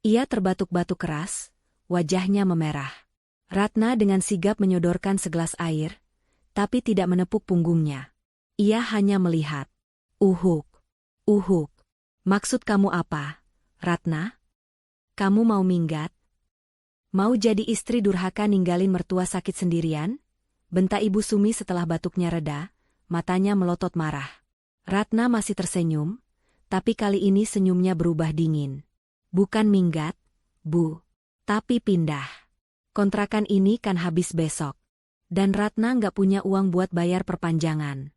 Ia terbatuk-batuk keras, wajahnya memerah. Ratna dengan sigap menyodorkan segelas air, tapi tidak menepuk punggungnya. Ia hanya melihat. Uhuk. Maksud kamu apa, Ratna? Kamu mau minggat? Mau jadi istri durhaka ninggalin mertua sakit sendirian? Bentak Ibu Sumi setelah batuknya reda. Matanya melotot marah. Ratna masih tersenyum, tapi kali ini senyumnya berubah dingin. Bukan minggat, Bu. Tapi pindah. Kontrakan ini kan habis besok. Dan Ratna nggak punya uang buat bayar perpanjangan.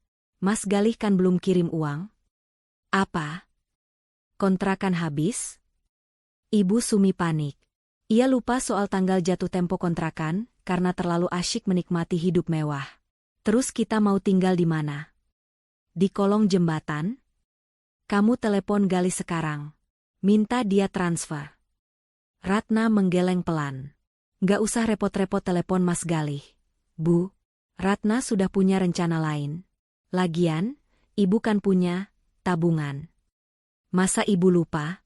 Mas Galih kan belum kirim uang. Apa? Kontrakan habis? Ibu Sumi panik. Ia lupa soal tanggal jatuh tempo kontrakan karena terlalu asyik menikmati hidup mewah. Terus kita mau tinggal di mana? Di kolong jembatan? Kamu telepon Galih sekarang. Minta dia transfer. Ratna menggeleng pelan. Nggak usah repot-repot telepon Mas Galih. Bu, Ratna sudah punya rencana lain. Lagian, ibu kan punya tabungan. Masa ibu lupa?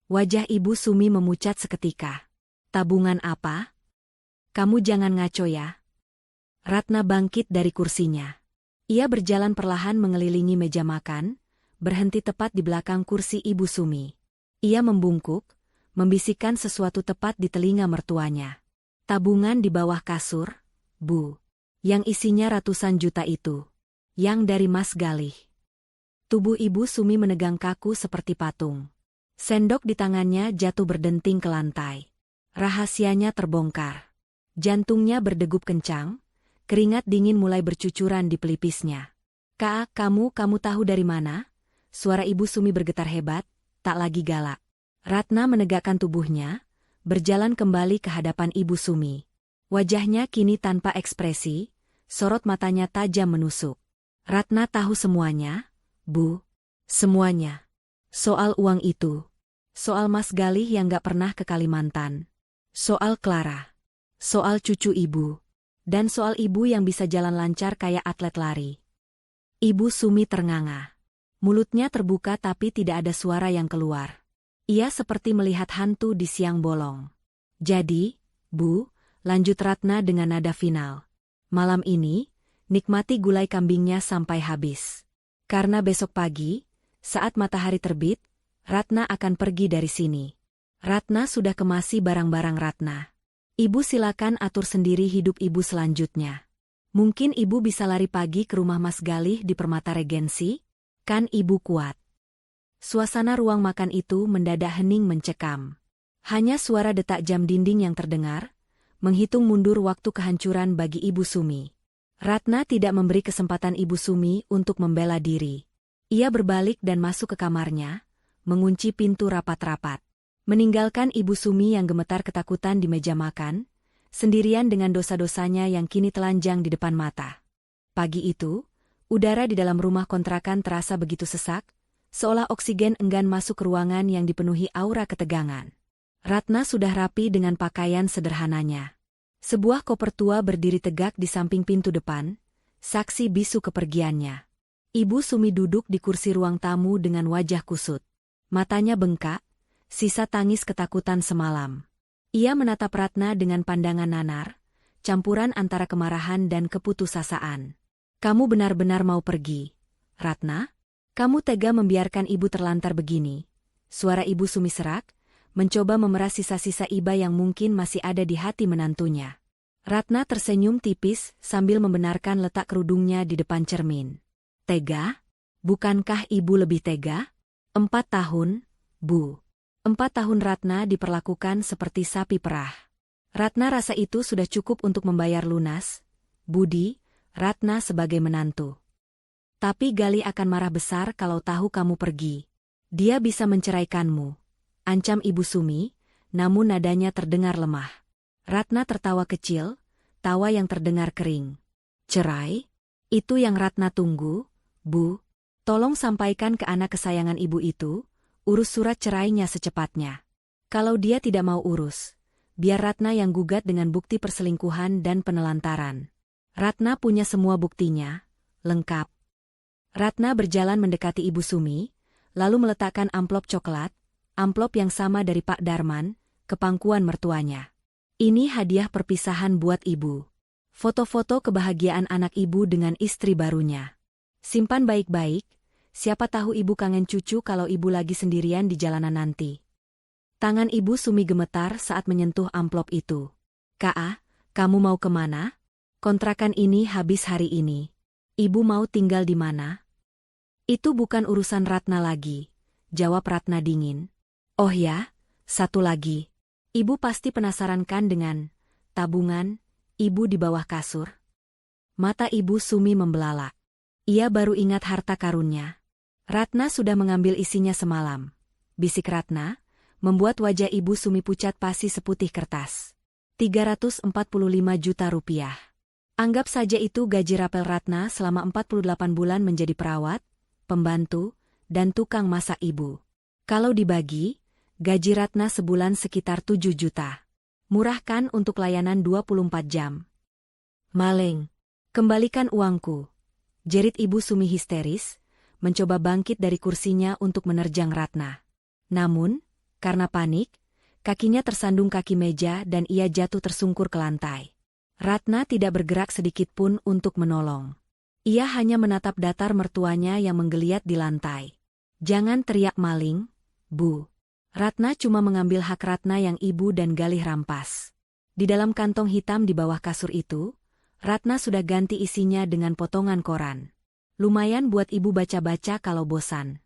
Wajah ibu Sumi memucat seketika. Tabungan apa? Kamu jangan ngaco ya. Ratna bangkit dari kursinya. Ia berjalan perlahan mengelilingi meja makan, berhenti tepat di belakang kursi ibu Sumi. Ia membungkuk, membisikkan sesuatu tepat di telinga mertuanya. Tabungan di bawah kasur, Bu. Yang isinya ratusan juta itu. Yang dari Mas Galih. Tubuh ibu Sumi menegang kaku seperti patung. Sendok di tangannya jatuh berdenting ke lantai. Rahasianya terbongkar. Jantungnya berdegup kencang, keringat dingin mulai bercucuran di pelipisnya. Kak, kamu tahu dari mana? Suara ibu Sumi bergetar hebat, tak lagi galak. Ratna menegakkan tubuhnya, berjalan kembali ke hadapan ibu Sumi. Wajahnya kini tanpa ekspresi, sorot matanya tajam menusuk. Ratna tahu semuanya, Bu. Semuanya. Soal uang itu. Soal Mas Galih yang gak pernah ke Kalimantan. Soal Clara. Soal cucu ibu. Dan soal ibu yang bisa jalan lancar kayak atlet lari. Ibu Sumi ternganga. Mulutnya terbuka tapi tidak ada suara yang keluar. Ia seperti melihat hantu di siang bolong. Jadi, Bu, lanjut Ratna dengan nada final. Malam ini, nikmati gulai kambingnya sampai habis. Karena besok pagi, saat matahari terbit, Ratna akan pergi dari sini. Ratna sudah kemasi barang-barang Ratna. Ibu silakan atur sendiri hidup ibu selanjutnya. Mungkin ibu bisa lari pagi ke rumah Mas Galih di Permata Regensi? Kan ibu kuat. Suasana ruang makan itu mendadak hening mencekam. Hanya suara detak jam dinding yang terdengar, menghitung mundur waktu kehancuran bagi ibu Sumi. Ratna tidak memberi kesempatan ibu Sumi untuk membela diri. Ia berbalik dan masuk ke kamarnya, mengunci pintu rapat-rapat. Meninggalkan ibu Sumi yang gemetar ketakutan di meja makan, sendirian dengan dosa-dosanya yang kini telanjang di depan mata. Pagi itu, udara di dalam rumah kontrakan terasa begitu sesak, seolah oksigen enggan masuk ke ruangan yang dipenuhi aura ketegangan. Ratna sudah rapi dengan pakaian sederhananya. Sebuah koper tua berdiri tegak di samping pintu depan, saksi bisu kepergiannya. Ibu Sumi duduk di kursi ruang tamu dengan wajah kusut. Matanya bengkak, sisa tangis ketakutan semalam. Ia menatap Ratna dengan pandangan nanar, campuran antara kemarahan dan keputusasaan. Kamu benar-benar mau pergi, Ratna? Kamu tega membiarkan ibu terlantar begini? Suara ibu Sumi serak, mencoba memeras sisa-sisa iba yang mungkin masih ada di hati menantunya. Ratna tersenyum tipis sambil membenarkan letak kerudungnya di depan cermin. Tega? Bukankah ibu lebih tega? 4 tahun, Bu. 4 tahun Ratna diperlakukan seperti sapi perah. Ratna rasa itu sudah cukup untuk membayar lunas budi Ratna sebagai menantu. Tapi Galih akan marah besar kalau tahu kamu pergi. Dia bisa menceraikanmu. Ancam ibu Sumi, namun nadanya terdengar lemah. Ratna tertawa kecil, tawa yang terdengar kering. Cerai? Itu yang Ratna tunggu, Bu. Tolong sampaikan ke anak kesayangan ibu itu, urus surat cerainya secepatnya. Kalau dia tidak mau urus, biar Ratna yang gugat dengan bukti perselingkuhan dan penelantaran. Ratna punya semua buktinya, lengkap. Ratna berjalan mendekati ibu Sumi, lalu meletakkan amplop coklat, amplop yang sama dari Pak Darman, ke pangkuan mertuanya. Ini hadiah perpisahan buat ibu. Foto-foto kebahagiaan anak ibu dengan istri barunya. Simpan baik-baik, siapa tahu ibu kangen cucu kalau ibu lagi sendirian di jalanan nanti. Tangan ibu Sumi gemetar saat menyentuh amplop itu. Kak, kamu mau kemana? Kontrakan ini habis hari ini. Ibu mau tinggal di mana? Itu bukan urusan Ratna lagi, jawab Ratna dingin. Oh ya, satu lagi. Ibu pasti penasaran kan dengan tabungan ibu di bawah kasur? Mata Ibu Sumi membelalak. Ia baru ingat harta karunnya. Ratna sudah mengambil isinya semalam. Bisik Ratna, membuat wajah Ibu Sumi pucat pasi seputih kertas. 345 juta rupiah. Anggap saja itu gaji rapel Ratna selama 48 bulan menjadi perawat, pembantu, dan tukang masak ibu. Kalau dibagi, gaji Ratna sebulan sekitar 7 juta. Murah kan untuk layanan 24 jam? Maling. Kembalikan uangku. Jerit Ibu Sumi histeris, mencoba bangkit dari kursinya untuk menerjang Ratna. Namun, karena panik, kakinya tersandung kaki meja dan ia jatuh tersungkur ke lantai. Ratna tidak bergerak sedikit pun untuk menolong. Ia hanya menatap datar mertuanya yang menggeliat di lantai. Jangan teriak maling, Bu. Ratna cuma mengambil hak Ratna yang ibu dan Galih rampas. Di dalam kantong hitam di bawah kasur itu, Ratna sudah ganti isinya dengan potongan koran. Lumayan buat ibu baca-baca kalau bosan.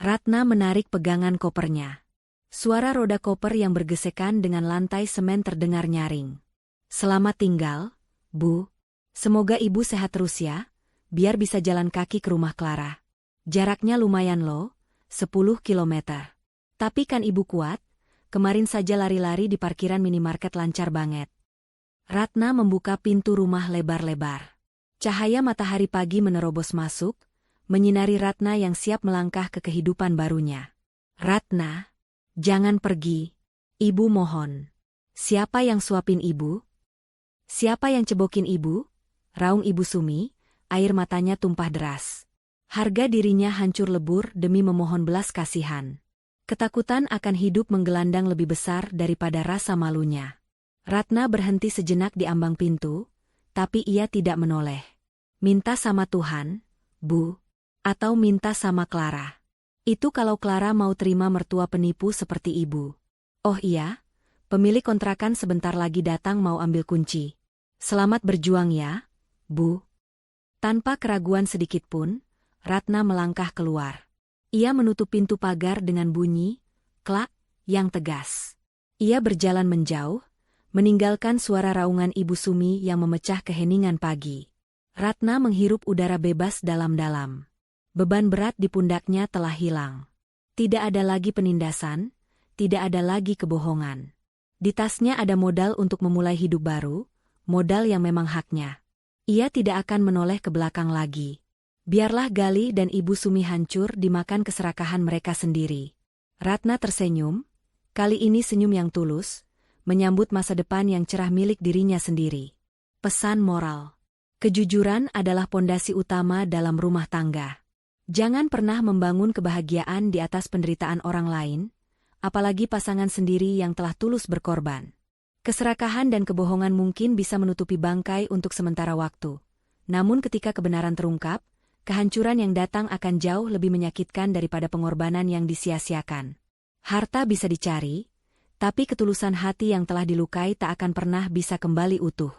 Ratna menarik pegangan kopernya. Suara roda koper yang bergesekan dengan lantai semen terdengar nyaring. Selamat tinggal, Bu. Semoga ibu sehat terus ya, biar bisa jalan kaki ke rumah Clara. Jaraknya lumayan loh, 10 kilometer. Tapi kan ibu kuat, kemarin saja lari-lari di parkiran minimarket lancar banget. Ratna membuka pintu rumah lebar-lebar. Cahaya matahari pagi menerobos masuk, menyinari Ratna yang siap melangkah ke kehidupan barunya. Ratna, jangan pergi. Ibu mohon. Siapa yang suapin ibu? Siapa yang cebokin ibu? Raung Ibu Sumi, air matanya tumpah deras. Harga dirinya hancur lebur demi memohon belas kasihan. Ketakutan akan hidup menggelandang lebih besar daripada rasa malunya. Ratna berhenti sejenak di ambang pintu, tapi ia tidak menoleh. Minta sama Tuhan, Bu, atau minta sama Clara. Itu kalau Clara mau terima mertua penipu seperti ibu. Oh iya, pemilik kontrakan sebentar lagi datang mau ambil kunci. Selamat berjuang ya, Bu. Tanpa keraguan sedikit pun, Ratna melangkah keluar. Ia menutup pintu pagar dengan bunyi, klak, yang tegas. Ia berjalan menjauh, meninggalkan suara raungan Ibu Sumi yang memecah keheningan pagi. Ratna menghirup udara bebas dalam-dalam. Beban berat di pundaknya telah hilang. Tidak ada lagi penindasan, tidak ada lagi kebohongan. Di tasnya ada modal untuk memulai hidup baru, modal yang memang haknya. Ia tidak akan menoleh ke belakang lagi. Biarlah Galih dan Ibu Sumi hancur dimakan keserakahan mereka sendiri. Ratna tersenyum, kali ini senyum yang tulus, menyambut masa depan yang cerah milik dirinya sendiri. Pesan moral. Kejujuran adalah pondasi utama dalam rumah tangga. Jangan pernah membangun kebahagiaan di atas penderitaan orang lain, apalagi pasangan sendiri yang telah tulus berkorban. Keserakahan dan kebohongan mungkin bisa menutupi bangkai untuk sementara waktu. Namun ketika kebenaran terungkap, kehancuran yang datang akan jauh lebih menyakitkan daripada pengorbanan yang disia-siakan. Harta bisa dicari, tapi ketulusan hati yang telah dilukai tak akan pernah bisa kembali utuh.